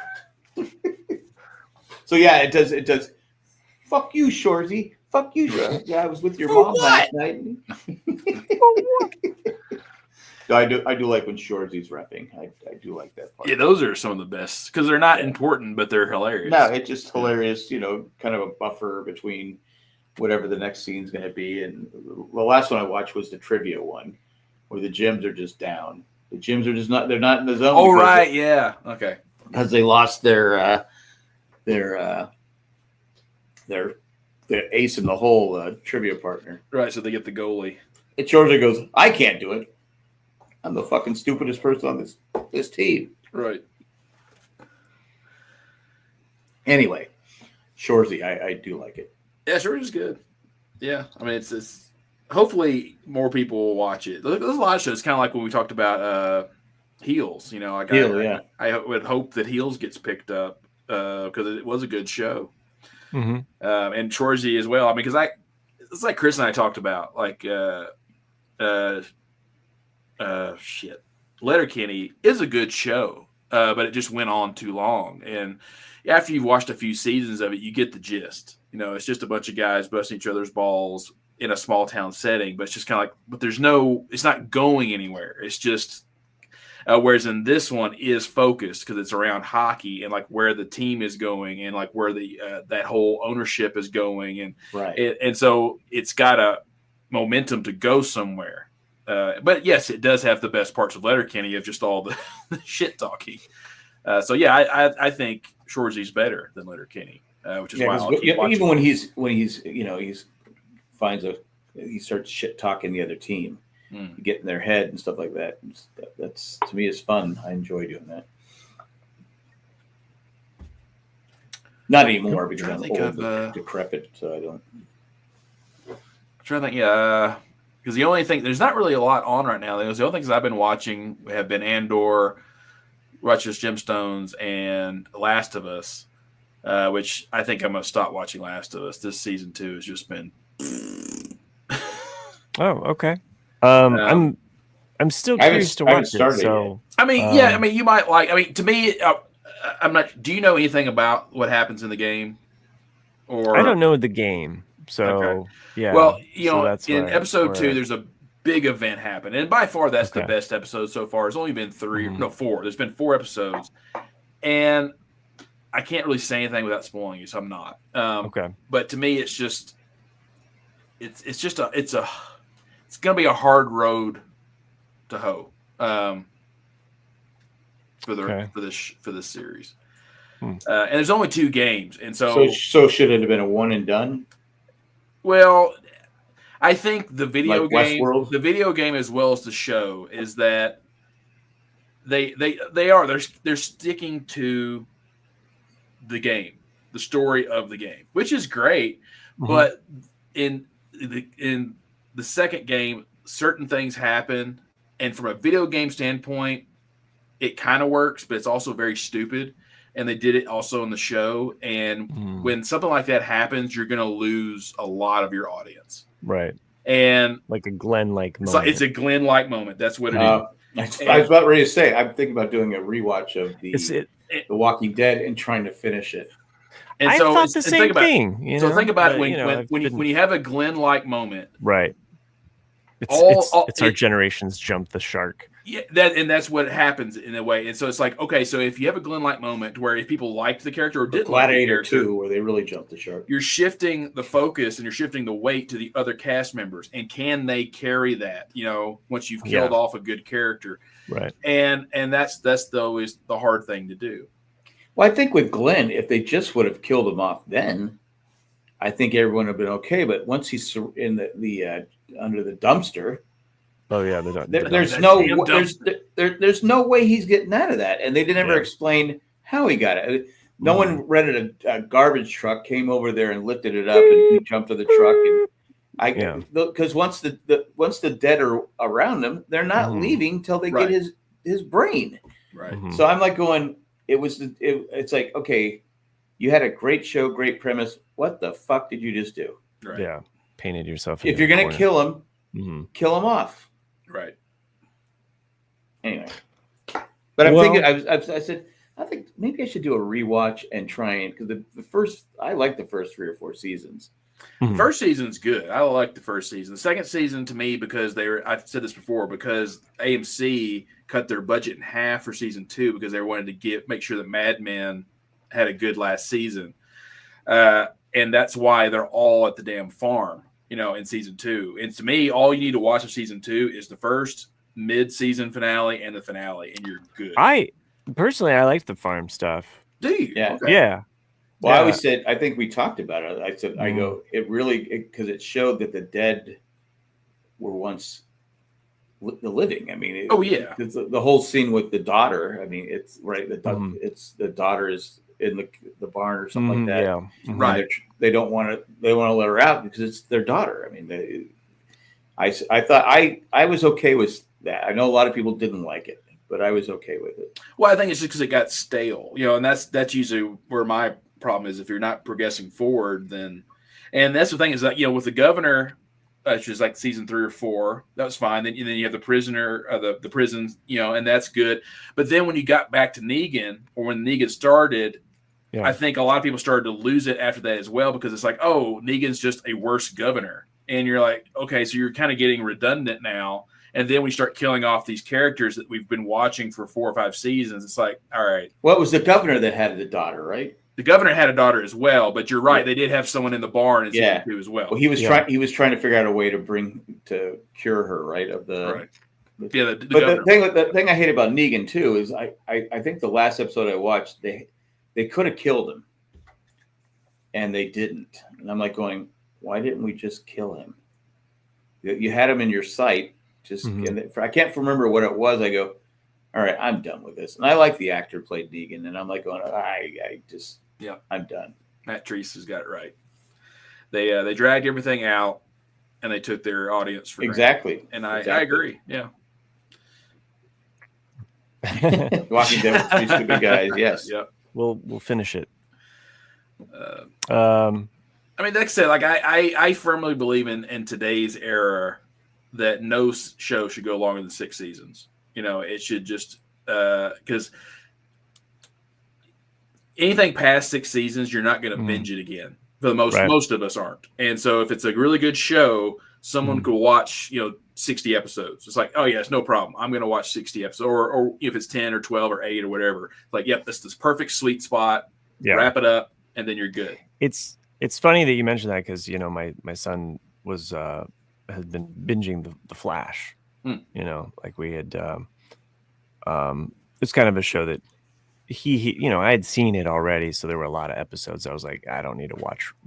So yeah, it does. Fuck you, Shorzy. Fuck you, Joe. Yeah, I was with your mom last night. So I do like when Shorzy's reffing. I do like that part. Yeah, those are some of the best because they're not important, but they're hilarious. No, it's just hilarious. Kind of a buffer between whatever the next scene's going to be. And the last one I watched was the trivia one, where the gyms are just down. The gyms are just not. They're not in the zone. Oh right, yeah, okay. Because they lost their ace in the hole trivia partner. Right, so they get the goalie. And Georgia goes, I can't do it. I'm the fucking stupidest person on this team. Right. Anyway, Shorzy, I do like it. Yeah, Shorzy's good. Yeah, I mean, it's hopefully more people will watch it. There's a lot of shows, kind of like when we talked about Heels. Yeah. I would hope that Heels gets picked up because it was a good show. Mm-hmm. And Shorzy as well. I mean, because it's like Chris and I talked about, like Letterkenny is a good show, but it just went on too long. And after you've watched a few seasons of it, you get the gist. It's just a bunch of guys busting each other's balls in a small town setting, but it's just kind of like, but it's not going anywhere. It's just, whereas in this one is focused because it's around hockey and like where the team is going and like where that whole ownership is going. And right. And so it's got a momentum to go somewhere. But yes, it does have the best parts of Letterkenny of just all the shit talking. So yeah, I think Shoresy's better than Letterkenny, which is why I'll keep watching. Even when he's he starts shit talking the other team, you get in their head and stuff like that. That's to me is fun. I enjoy doing that. Not anymore because I'm old and decrepit, so I don't. I'm trying to think, because the only thing there's not really a lot on right now. The only things I've been watching have been Andor, Righteous Gemstones, and Last of Us, which I think I'm gonna stop watching Last of Us. This season 2 has just been. Oh, okay. I'm still curious to watch it. So yet. You might like. To me, I'm not. Do you know anything about what happens in the game? Or I don't know the game, so okay. Yeah. Well, that's in episode 2, there's a big event happen, and by far that's the best episode so far. It's only been 4. There's been 4 episodes, and I can't really say anything without spoiling you, so I'm not. Okay. But to me, it's just, it's gonna be a hard road to hoe for this series. And there's only 2 games, and so should it have been a one and done? Well, I think the video game, the video game as well as the show is that they're sticking to the game, the story of the game, which is great. But in the second game, certain things happen, and from a video game standpoint, it kind of works, but it's also very stupid. And they did it also in the show. And when something like that happens, you're going to lose a lot of your audience. Right. And like a Glenn-like moment. It's a Glenn-like moment. That's what it is. I was about ready to say, I'm thinking about doing a rewatch of The Walking Dead and trying to finish it. And I thought the same thing. So think about when you have a Glenn-like moment. Right. It's our generation's jump the shark. Yeah, that's what happens in a way. And so it's like, okay, so if you have a Glenn-like moment where if people liked the character or didn't like the character, 2, where they really jumped the shark, you're shifting the focus and you're shifting the weight to the other cast members. And can they carry that? Once you've killed off a good character, right? And that's always the hard thing to do. Well, I think with Glenn, if they just would have killed him off then, I think everyone would have been okay. But once he's in the under the dumpster. Oh yeah, there's no way he's getting out of that, and they didn't ever explain how he got it. No one rented a garbage truck, came over there and lifted it up, and he jumped to the truck. Because once the dead are around them, they're not leaving till they get his brain. Right. So I'm like going. It's like, okay, you had a great show, great premise. What the fuck did you just do? Right. Yeah, painted yourself. If you're gonna kill him, kill him off. Right. Anyway, but I'm thinking. I said I think maybe I should do a rewatch and try and because I like the first 3 or 4 seasons. The first season's good. I like the first season. The second season to me because I've said this before because AMC cut their budget in half for season 2 because they wanted to make sure that Mad Men had a good last season, and that's why they're all at the damn farm. In season 2. And to me, all you need to watch of season 2 is the first mid-season finale and the finale, and you're good. I like the farm stuff. Do you? Yeah. Okay. Yeah. Well, I always said, I think we talked about it. I said, I go, because it showed that the dead were once the living. I mean, it's the whole scene with the daughter. I mean, it's right. It's the daughter is in the barn or something like that. Yeah. Right. They don't want to. They want to let her out because it's their daughter. I mean, I thought I was okay with that. I know a lot of people didn't like it, but I was okay with it. Well, I think it's just because it got stale, and that's usually where my problem is. If you're not progressing forward, then, and that's the thing is that with the governor, which is like season 3 or 4. That was fine. Then you have the prisoner, the prison, and that's good. But then when you got back to Negan, or when Negan started, I think a lot of people started to lose it after that as well, because it's like, oh, Negan's just a worse governor. And you're like, okay, so you're kind of getting redundant now. And then we start killing off these characters that we've been watching for 4 or 5 seasons. It's like, all right. Well, it was the governor that had the daughter, right? The governor had a daughter as well, but you're right. Yeah. They did have someone in the barn in season 2 as well. Well, he was trying to figure out a way to cure her, right? The thing I hate about Negan too is I think the last episode I watched, they could have killed him, and they didn't. And I'm like going, why didn't we just kill him? You had him in your sight. And I can't remember what it was. I go, all right, I'm done with this. And I like the actor who played Negan, and I'm like going, I'm done. Matt Treese has got it right. They dragged everything out, and they took their audience for granted. And I agree. Yeah. Walking Dead with 3 stupid guys. Yes. Yep. We'll finish it. I mean, like I said, like I firmly believe in today's era that no show should go longer than 6 seasons. It should just because anything past 6 seasons, you're not going to binge it again. For the most of us aren't. And so if it's a really good show, someone could watch 60 episodes. It's like, oh yeah, it's no problem. I'm going to watch 60 episodes, or if it's 10 or 12 or 8 or whatever. It's like, yep, that's this perfect sweet spot. Yeah. Wrap it up, and then you're good. It's funny that you mentioned that, because my son has been binging the Flash. Like we had it's kind of a show that he I had seen it already, so there were a lot of episodes. I was like, I don't need to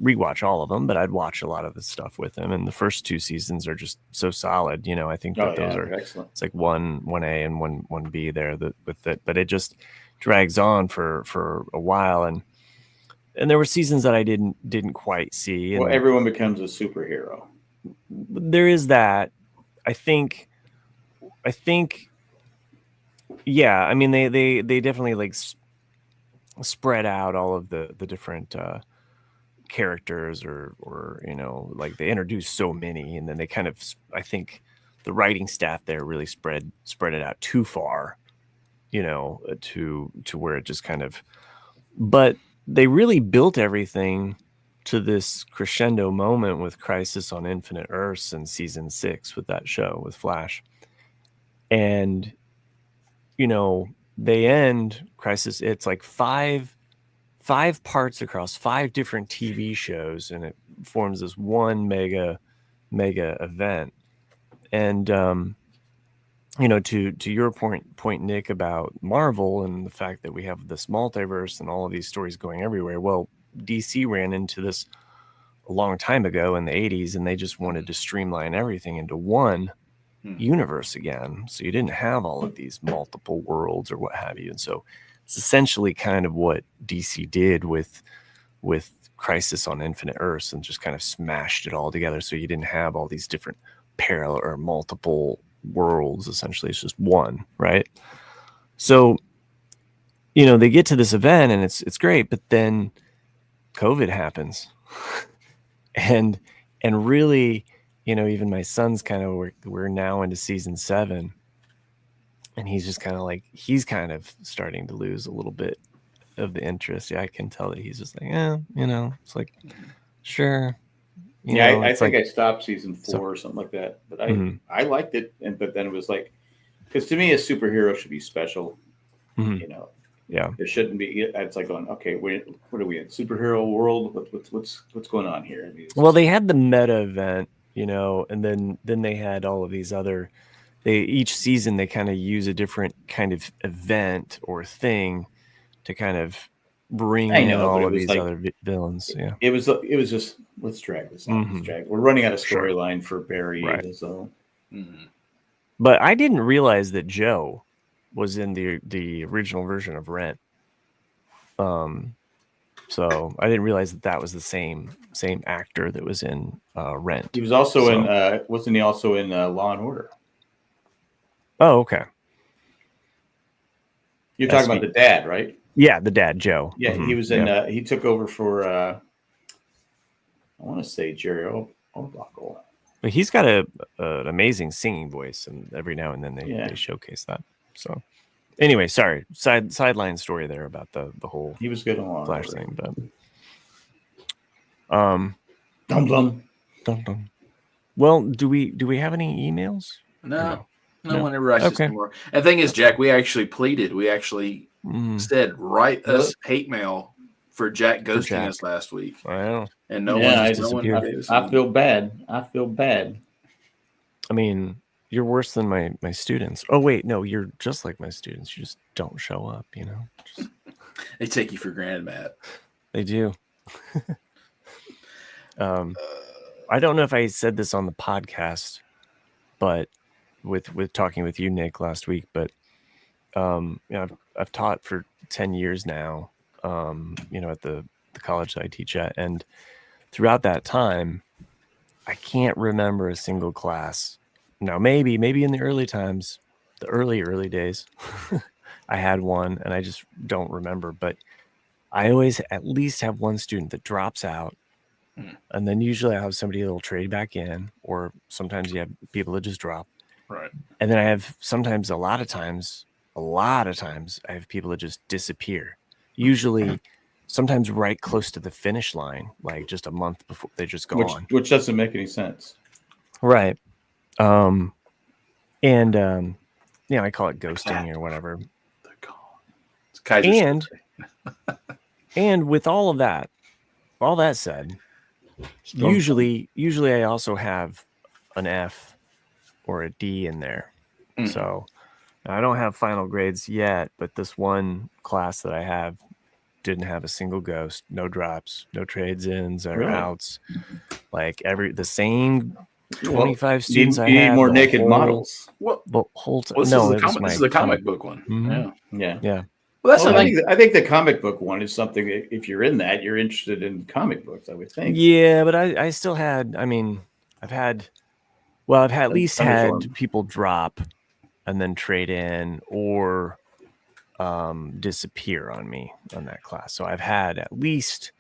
rewatch all of them, but I'd watch a lot of the stuff with him. And the first 2 seasons are just so solid. I think that those are excellent. It's like 1A and 1B there with it, but it just drags on for a while, and there were seasons that I didn't quite see. Well, everyone becomes a superhero. There is that. I think. Yeah, I mean they definitely like spread out all of the different characters, or like they introduced so many, and then they kind of, I think the writing staff there really spread it out too far, to where it just kind of, but they really built everything to this crescendo moment with Crisis on Infinite Earths in season 6 with that show with Flash. And they end Crisis. It's like five parts across 5 different TV shows, and it forms this one mega event. And to your point, Nick, about Marvel and the fact that we have this multiverse and all of these stories going everywhere. Well, DC ran into this a long time ago in the 80s, and they just wanted to streamline everything into one universe again, so you didn't have all of these multiple worlds or what have you. And so it's essentially kind of what DC did with Crisis on Infinite Earths, and just kind of smashed it all together, so you didn't have all these different parallel or multiple worlds. Essentially it's just one, right? So they get to this event, and it's great, but then COVID happens. and really, even my son's kind of, we're now into season 7, and he's just kind of like, he's kind of starting to lose a little bit of the interest. Yeah, I can tell that he's just like, it's like, sure. I think I stopped season 4 or something like that, but I liked it. But then it was like, because to me, a superhero should be special. Yeah, there shouldn't be. It's like going, okay, what are we in, superhero world? What's going on here? I mean, well, they had the meta event, and then they had all of these other. Each season they kind of use a different kind of event or thing to kind of bring in all of these other villains. Yeah, it was just, let's drag this out. We're running out of storyline for Barry, right. So. But I didn't realize that Joe was in the original version of Rent. So I didn't realize that was the same actor that was in Rent. He was also in wasn't he also in Law and Order? Oh, okay. You're talking about the dad, right? Yeah, the dad, Joe. Yeah, he was in. He took over for I want to say Jerry Orbach. But he's got an amazing singing voice, and every now and then they showcase that. So anyway, sorry, sideline story there about the whole He was good on Flash thing, but dum dum. dum dum. Well, do we have any emails? No, No? whenever I see more. And the thing is, Jack, we actually pleaded. We actually said, write us hate mail for Jack ghosting us last week. Wow. And no one I feel bad. I feel bad. I mean, you're worse than my students. Oh wait, no, you're just like my students. You just don't show up, you know. They take you for granted, Matt. They do. I don't know if I said this on the podcast, but with talking with you, Nick, last week, but I've taught for 10 years now, at the college that I teach at, and throughout that time, I can't remember a single class. Now, maybe in the early times, the early days, I had one, and I just don't remember. But I always at least have one student that drops out, and then usually I have somebody that'll trade back in, or sometimes you have people that just drop. Right. And then I have a lot of times, I have people that just disappear. Usually, sometimes right close to the finish line, like just a month before they're just gone. Which doesn't make any sense. Right. I call it ghosting or whatever. And with all that said, usually I also have an F or a D in there. So I don't have final grades yet, but this one class that I have didn't have a single ghost, no drops, no trades ins or outs. Like the same 25 students you need more naked models. The whole time. Well, this is the comic book one. Mm-hmm. Yeah. Well, that's I think the comic book one is something that if you're in that, you're interested in comic books, I would think. Yeah, but I still had, I've at least had people drop and then trade in or disappear on me on that class. So I've had at least,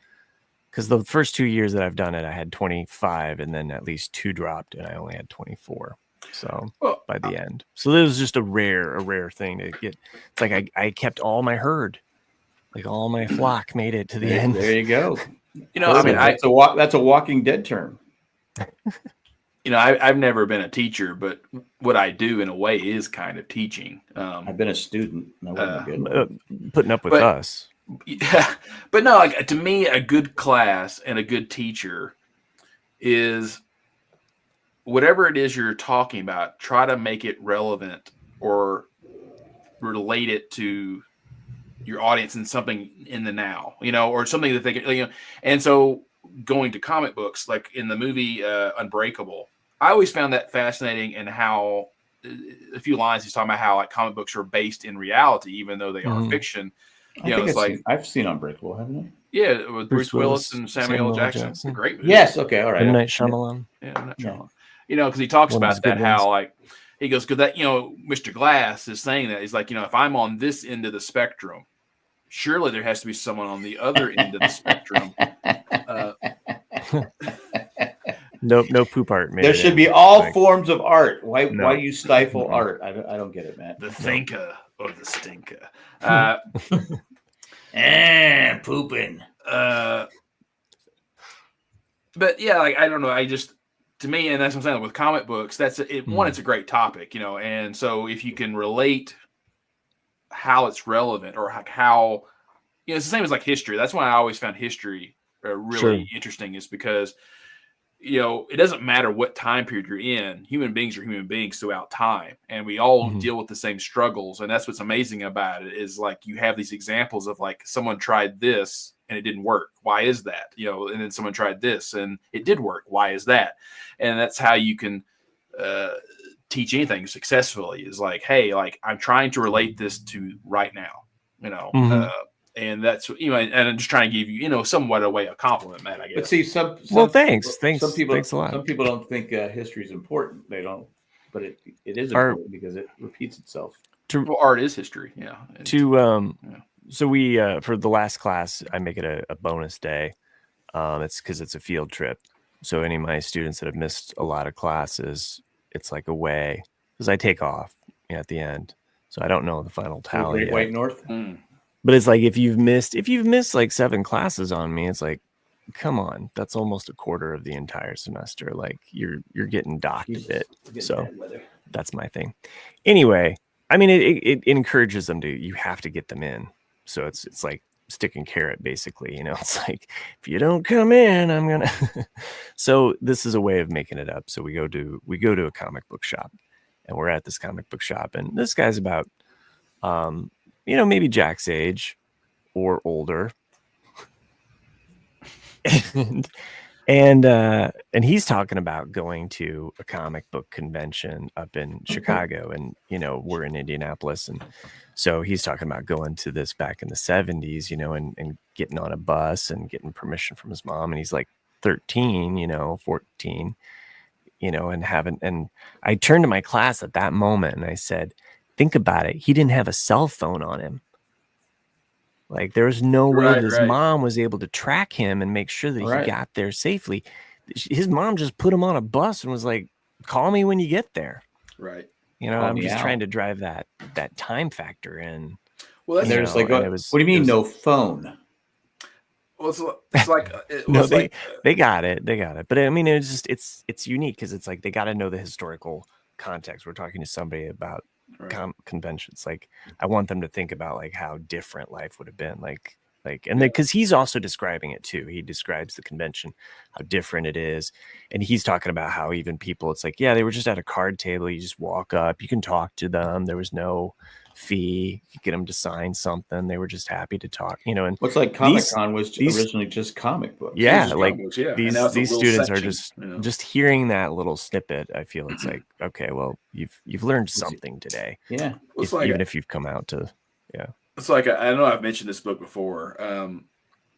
because the first 2 years that I've done it, I had 25 and then at least 2 dropped and I only had 24. So by the end, so this was just a rare thing to get. It's like I kept all my herd, like all my flock made it to the end. There you go. That's a Walking Dead term. I've never been a teacher, but what I do in a way is kind of teaching. I've been a student. Putting up with us. Yeah, but no, like to me, a good class and a good teacher is whatever it is you're talking about, try to make it relevant or relate it to your audience in something in the now, or something that they can, And so going to comic books, like in the movie Unbreakable, I always found that fascinating, and how a few lines he's talking about how like comic books are based in reality, even though they are fiction. I've seen Unbreakable, haven't I? Yeah, with Bruce Willis and Samuel L. Jackson. It's a great movie. Yes. Okay. All right. M. Night Shyamalan. Yeah, M. Night Shyamalan. Because he talks about that, how like he goes, because that Mr. Glass is saying that he's like, if I'm on this end of the spectrum, surely there has to be someone on the other end of the spectrum. No poop art. There should be all forms of art. Why you stifle art? I don't get it, Matt. The thinker or the stinker. Pooping. But yeah, like I don't know. I just, to me, and that's what I'm saying with comic books. That's it. One, it's a great topic, and so if you can relate how it's relevant or how, it's the same as like history. That's why I always found history really interesting, is because it doesn't matter what time period you're in. Human beings are human beings throughout time, and we all deal with the same struggles. And that's what's amazing about it, is like you have these examples of like someone tried this and it didn't work. Why is that? And then someone tried this and it did work. Why is that? And that's how you can teach anything successfully, is like, hey, like I'm trying to relate this to right now, and that's, and I'm just trying to give you, somewhat a compliment, Matt, I guess. But see, thanks. Some people, thanks a lot. Some people don't think history is important. They don't, but it is important because it repeats itself. Art is history, yeah. So we for the last class, I make it a bonus day. It's because it's a field trip, So any of my students that have missed a lot of classes, it's like a way because I take off at the end. So I don't know the final The tally Great yet. White North. But it's like if you've missed like 7 classes on me, it's like, come on, that's almost a quarter of the entire semester. Like you're getting docked a bit. So that's my thing. Anyway, I mean, it encourages them to, you have to get them in. So it's like stick and carrot, basically. It's like, if you don't come in, I'm gonna. So this is a way of making it up. So we go to a comic book shop, and we're at this comic book shop, and this guy's about, maybe Jack's age or older. And he's talking about going to a comic book convention up in Chicago, and we're in Indianapolis, and so he's talking about going to this back in the 70s, and getting on a bus and getting permission from his mom, and he's like 13, 14, and I turned to my class at that moment and I said, think about it, he didn't have a cell phone on him. Like there was no way that his mom was able to track him and make sure that he got there safely. His mom just put him on a bus and was like, call me when you get there. Right. I'm just trying to drive that time factor in. Well, that's there's like, what do you mean no phone? Well, it's like no, they got it. But I mean, it's unique because it's like they got to know the historical context. We're talking to somebody about conventions. Like I want them to think about like how different life would have been, and because he's also describing it too. He describes the convention, how different it is, and he's talking about how even people, it's like, yeah, they were just at a card table. You just walk up, you can talk to them. There was no fee. You get them to sign something. They were just happy to talk. And what's like Comic-Con was originally just comic books. Yeah, like books, these students are just hearing that little snippet. I feel it's like, okay, well, you've learned something today. Yeah, even if you've come out to, It's like I know I've mentioned this book before.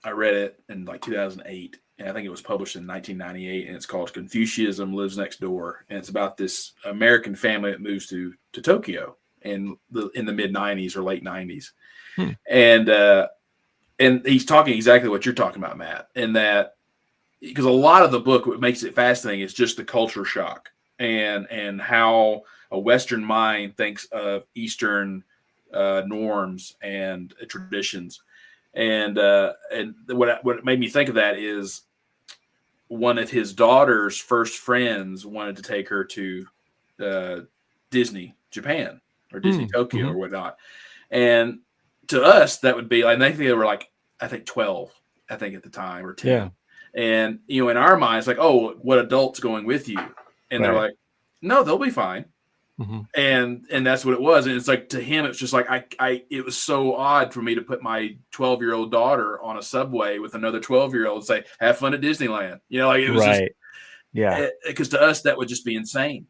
I read it in like 2008, and I think it was published in 1998, and it's called Confucianism Lives Next Door, and it's about this American family that moves to Tokyo in the mid 90s or late 90s. And he's talking exactly what you're talking about, Matt, and that because a lot of the book, what makes it fascinating is just the culture shock and how a Western mind thinks of Eastern norms and traditions. And what made me think of that is one of his daughter's first friends wanted to take her to Disney Japan or Disney Tokyo or whatnot. And to us, that would be like, I think they were like, I think 12, I think at the time, or 10. Yeah. And, in our minds, like, oh, what adult's going with you? And they're like, no, they'll be fine. And that's what it was. And it's like, to him, it's just like, it was so odd for me to put my 12-year-old daughter on a subway with another 12-year-old and say, have fun at Disneyland. Like it was because to us, that would just be insane.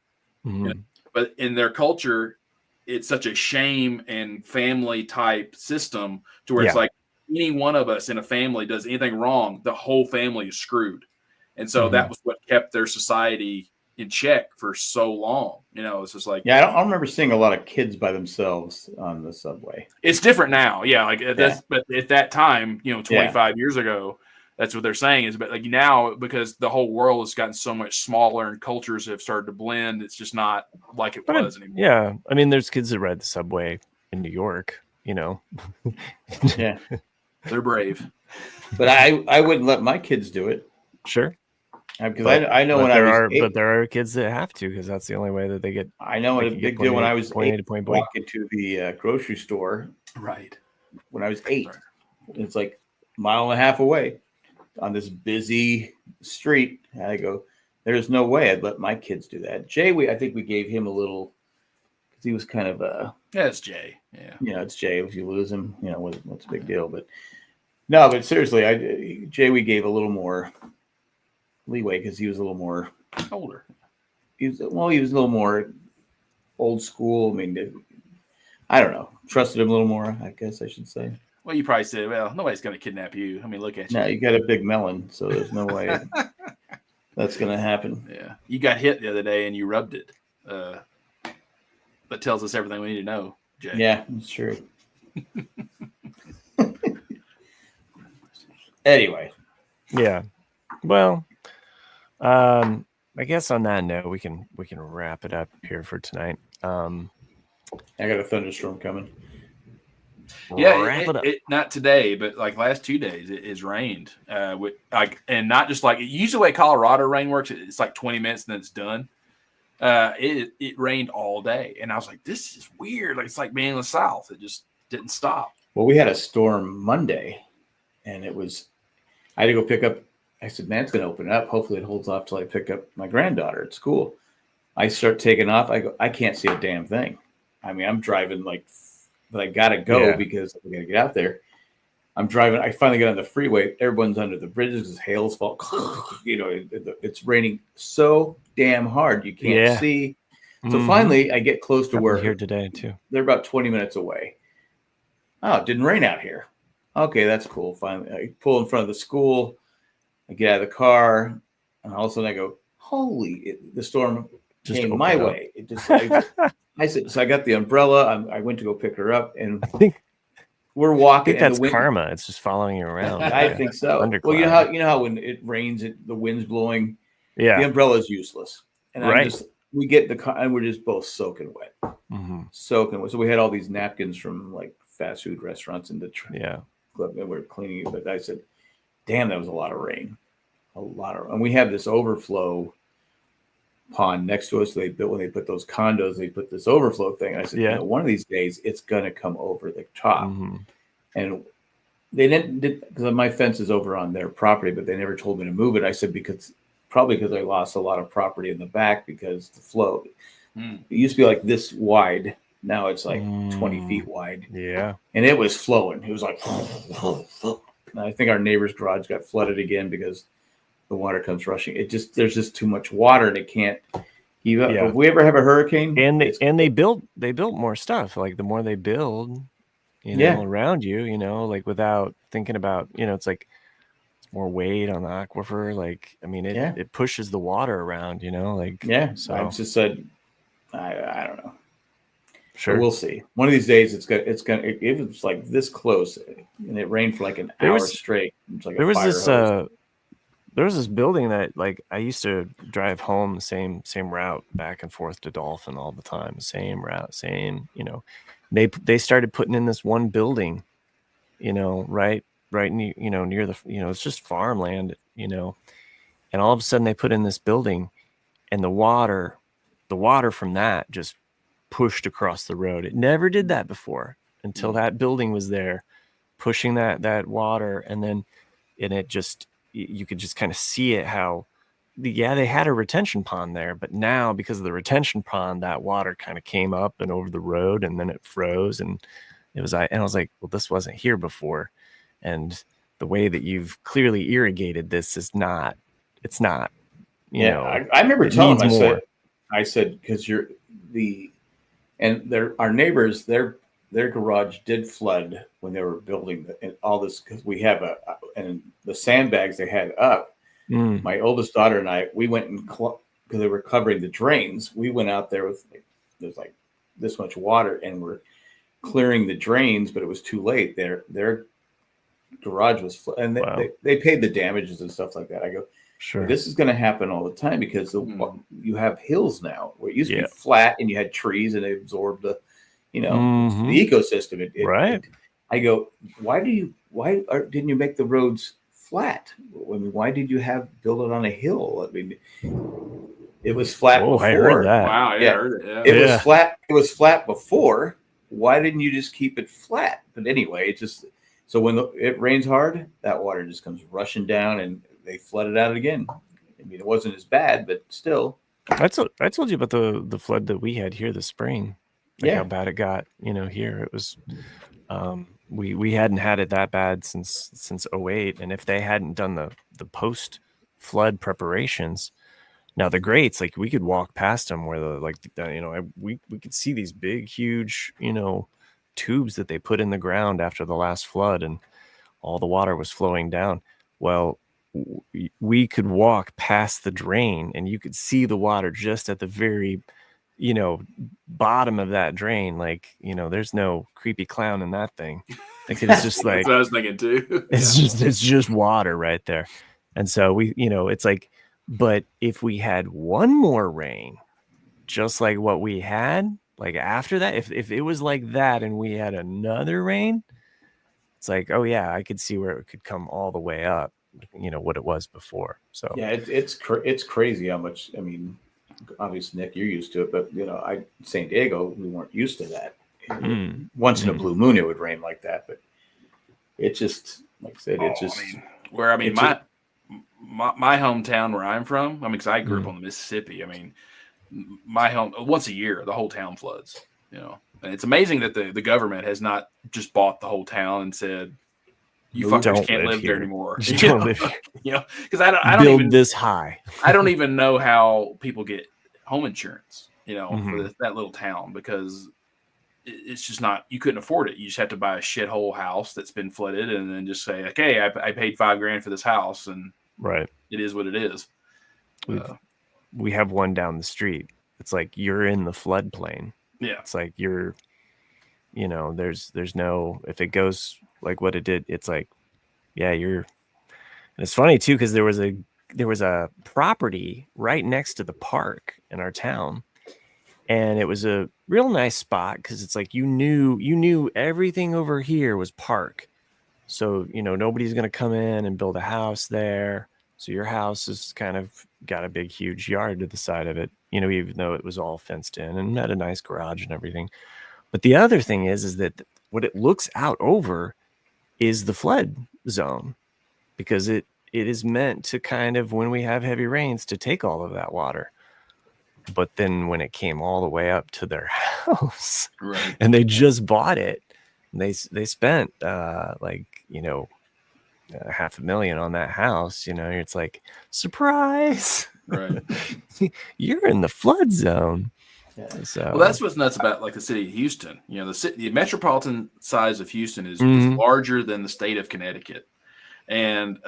But in their culture, it's such a shame and family type system to where it's like any one of us in a family does anything wrong, the whole family is screwed. And so that was what kept their society in check for so long. It's just like, I don't remember seeing a lot of kids by themselves on the subway. It's different now. But at that time, 25 years ago, that's what they're saying is, but like now, because the whole world has gotten so much smaller and cultures have started to blend, it's just not like it was anymore. Yeah. I mean, there's kids that ride the subway in New York, Yeah. They're brave. But I wouldn't let my kids do it. Sure. Because I know when I was 8, but there are kids that have to, because that's the only way that they get. I know a big deal when I was 8, walking to the grocery store. Right. When I was 8, it's like a mile and a half away on this busy street. And I go, there's no way I'd let my kids do that. Jay, I think we gave him a little, because he was kind of it's Jay. Yeah. It's Jay. If you lose him, what's the big deal? But no, but seriously, Jay, we gave a little more leeway because he was a little more older. He was a little more old school. I mean, I don't know, trusted him a little more, I guess I should say. Well, you probably said, well, nobody's going to kidnap you. I mean, look at you. No, you got a big melon, so there's no way that's going to happen. Yeah. You got hit the other day and you rubbed it. That tells us everything we need to know, Jay. Yeah, it's true. Anyway. Yeah. Well, I guess on that note, we can wrap it up here for tonight. I got a thunderstorm coming. Yeah, wrap it up. Not today, but like last 2 days, it has rained. And not just like usually the way Colorado rain works, it's like 20 minutes and then it's done. It rained all day, and I was like, "This is weird. Like it's like being in the South. It just didn't stop." Well, we had a storm Monday, and I had to go pick up. I said, "Man, it's going to open up. Hopefully, it holds off till I pick up my granddaughter at school." I start taking off. I go, I can't see a damn thing. I mean, I'm driving but I got to go because we got to get out there. I'm driving. I finally get on the freeway. Everyone's under the bridges because hail's fall. It's raining so damn hard you can't see. So finally, I get close to where here today too. They're about 20 minutes away. Oh, it didn't rain out here. Okay, that's cool. Finally, I pull in front of the school. I get out of the car, and all of a sudden I go, "Holy!" The storm Just came my way. It just. I said, so I got the umbrella. I went to go pick her up, and I think we're walking. that's karma. It's just following you around. I think so. Well, you know how when it rains, the wind's blowing. Yeah, the umbrella is useless, and we get the car, and we're just both soaking wet, soaking wet. So we had all these napkins from like fast food restaurants in the club, and we're cleaning it. But I said, "Damn, that was a lot of rain, and we have this overflow pond next to us. When they put those condos, they put this overflow thing. And I said, one of these days it's gonna come over the top." And they didn't because my fence is over on their property, but they never told me to move it. I said probably because I lost a lot of property in the back because the flow. It used to be like this wide. Now it's like 20 feet wide. Yeah. And it was flowing. It was like, and I think our neighbor's garage got flooded again because the water comes rushing. There's just too much water and it can't. If we ever have a hurricane, and they built more stuff. Like the more they build, around you, like without thinking about, it's like it's more weight on the aquifer. Like, I mean, it pushes the water around, So I just said, I don't know. Sure, but we'll see. One of these days, it's gonna. If it's like this close, and it rained for like an hour straight. It's like there was this building that like I used to drive home the same route back and forth to Dolphin all the time. Same route, They started putting in this one building, right near the it's just farmland, and all of a sudden they put in this building, and the water from that just pushed across the road. It never did that before until that building was there, pushing that water, and it just. You could just kind of see it how they had a retention pond there, but now because of the retention pond, that water kind of came up and over the road and then it froze and I was like, well, this wasn't here before. And the way that you've clearly irrigated this it's not, I remember telling them, I said, because our neighbors, their garage did flood when they were building all this because we have and the sandbags they had up. My oldest daughter and I, we went and because they were covering the drains, we went out there with there's like this much water and we're clearing the drains, but it was too late. Their garage was and they paid the damages and stuff like that. I go, sure, this is going to happen all the time because you have hills now where it used to be flat and you had trees and they absorbed the the ecosystem. I go, why didn't you make the roads flat? I mean, why did you build it on a hill? I mean, it was flat before. I heard that. Wow, yeah, I heard it. It was flat. It was flat before. Why didn't you just keep it flat? But anyway, it just so when it rains hard, that water just comes rushing down, and they flood it out again. I mean, it wasn't as bad, but still. I told you about the flood that we had here this spring. How bad it got, here. It was we hadn't had it that bad since 2008, and if they hadn't done the post flood preparations, now the grates, like we could walk past them where we could see these big huge tubes that they put in the ground after the last flood, and all the water was flowing down. Well, we could walk past the drain and you could see the water just at the very bottom of that drain. Like, there's no creepy clown in that thing. Like, it's just like that's what I was thinking too. It's just water right there. And so we, it's like But if we had one more rain, just like what we had, like after that, if it was like that and we had another rain, it's like, oh yeah, I could see where it could come all the way up, what it was before. So Yeah, it's crazy how much. I mean, obviously, Nick, you're used to it, but San Diego, we weren't used to that. Once in a blue moon, it would rain like that, but it just, like I said, my hometown where I'm from. I mean, because I grew up on the Mississippi. I mean, my home once a year, the whole town floods. And it's amazing that the government has not just bought the whole town and said, "You fuckers can't live there anymore." Don't live here. Because I don't build even this high. I don't even know how people get home insurance. Mm-hmm. For that little town, because it's just not, you couldn't afford it. You just have to buy a shithole house that's been flooded and then just say, okay, I paid $5,000 for this house, and right, it is what it is. We have one down the street. It's like you're in the floodplain. Yeah. It's like there's no, if it goes like what it did, it's like, yeah, and it's funny too, because there was a property right next to the park in our town. And it was a real nice spot because it's like you knew everything over here was park. So, nobody's going to come in and build a house there. So your house has kind of got a big, huge yard to the side of it, even though it was all fenced in and had a nice garage and everything. But the other thing is that what it looks out over is the flood zone, because it is meant to kind of, when we have heavy rains, to take all of that water. But then when it came all the way up to their house, right, and they just bought it, they spent $500,000 on that house. It's like, surprise, right? You're in the flood zone. Yeah. So well, that's what's nuts about like the city of Houston. The metropolitan size of Houston is larger than the state of Connecticut, and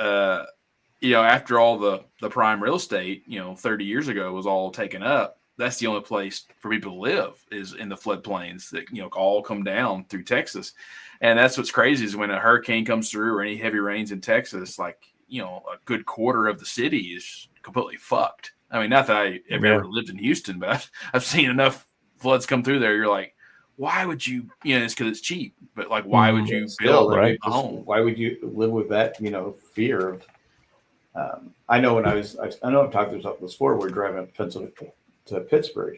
after all the prime real estate, 30 years ago was all taken up, that's the only place for people to live is in the floodplains that, all come down through Texas. And that's what's crazy is when a hurricane comes through or any heavy rains in Texas, like, a good quarter of the city is completely fucked. I mean, not that I have ever lived in Houston, but I've seen enough floods come through there. You're like, why would you, it's because it's cheap, but like, why would you build a home? Why would you live with that, fear of, I know when I know I've talked about this before. We're driving up Pennsylvania to Pittsburgh.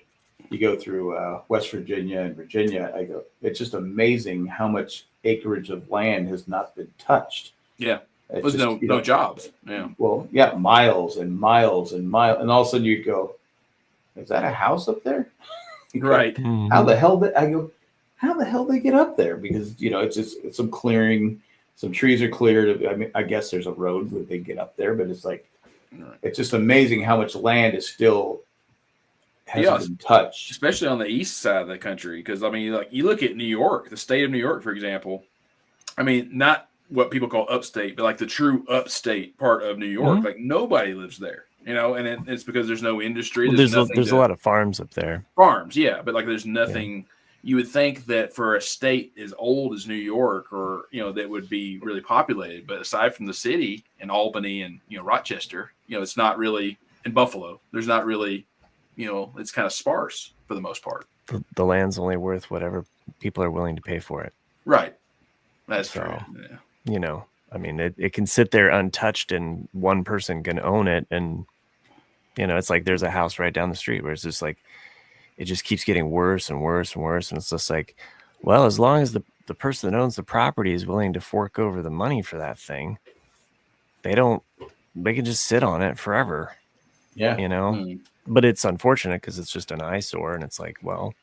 You go through West Virginia and Virginia. It's just amazing how much acreage of land has not been touched. Yeah, there's no jobs. Yeah. Well, yeah, miles and miles and miles, and all of a sudden you go, "Is that a house up there?" Right. How the hell did they get up there? Because it's some clearing. Some trees are cleared. I mean, I guess there's a road where they get up there, but it's like, it's just amazing how much land is still hasn't been touched, especially on the east side of the country. Because I mean, like you look at New York, the state of New York, for example. I mean, not what people call upstate, but like the true upstate part of New York. Like nobody lives there, and it's because there's no industry. Well, there's a lot of farms up there. Farms, yeah, but like there's nothing. Yeah. You would think that for a state as old as New York, or that would be really populated, but aside from the city and Albany and Rochester, it's not really, in Buffalo. There's not really, it's kind of sparse for the most part. The land's only worth whatever people are willing to pay for it. Right, that's true. Yeah. I mean, it can sit there untouched, and one person can own it, and it's like there's a house right down the street where it's just like, it just keeps getting worse and worse and worse. And it's just like, well, as long as the person that owns the property is willing to fork over the money for that thing, they can just sit on it forever. Yeah. But it's unfortunate because it's just an eyesore, and it's like, well,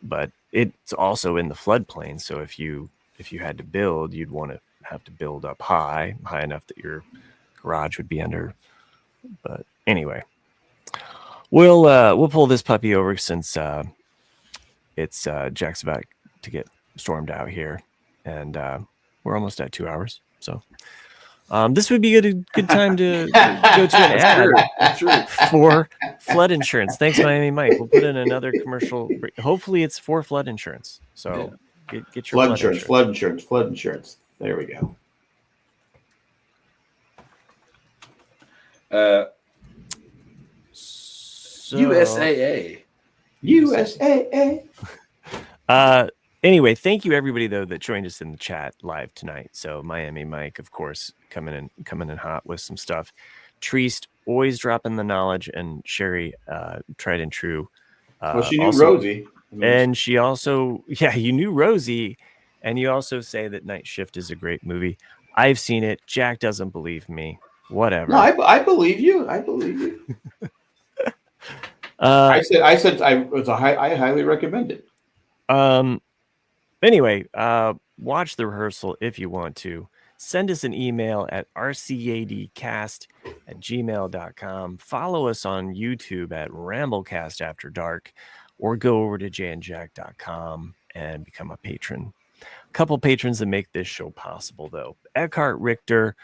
but it's also in the floodplain. So if you had to build, you'd have to build up high enough that your garage would be under. But anyway, we'll pull this puppy over since it's Jack's about to get stormed out here, and we're almost at 2 hours. So this would be a good time to go to an ad for flood insurance. Thanks, Miami Mike. We'll put in another commercial. Hopefully, it's for flood insurance. So get your flood insurance. There we go. USAA. Anyway, thank you everybody though that joined us in the chat live tonight. So Miami Mike, of course, coming in hot with some stuff. Treast always dropping the knowledge, and Sherry, tried and true. Well, she knew also, Rosie. and she also, you knew Rosie, and you also say that Night Shift is a great movie. I've seen it. Jack doesn't believe me. Whatever. No, I believe you. I believe you. I highly recommend it. Anyway, watch the rehearsal if you want to. Send us an email at rcadcast@gmail.com. Follow us on YouTube at RambleCast AfterDark, or go over to jandjack.com and become a patron. A couple patrons that make this show possible, though: Eckhart Richter,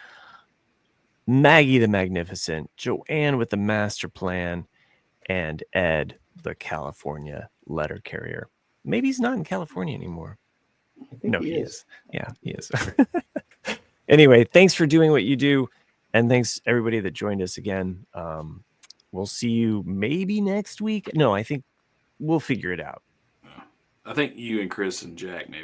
Maggie the Magnificent, Joanne with the Master Plan, and Ed the California Letter Carrier. Maybe he's not in California anymore. No, he is. Yeah, he is. Anyway, thanks for doing what you do, and thanks everybody that joined us again. We'll see you maybe next week. No, I think we'll figure it out. I think you and Chris and Jack maybe.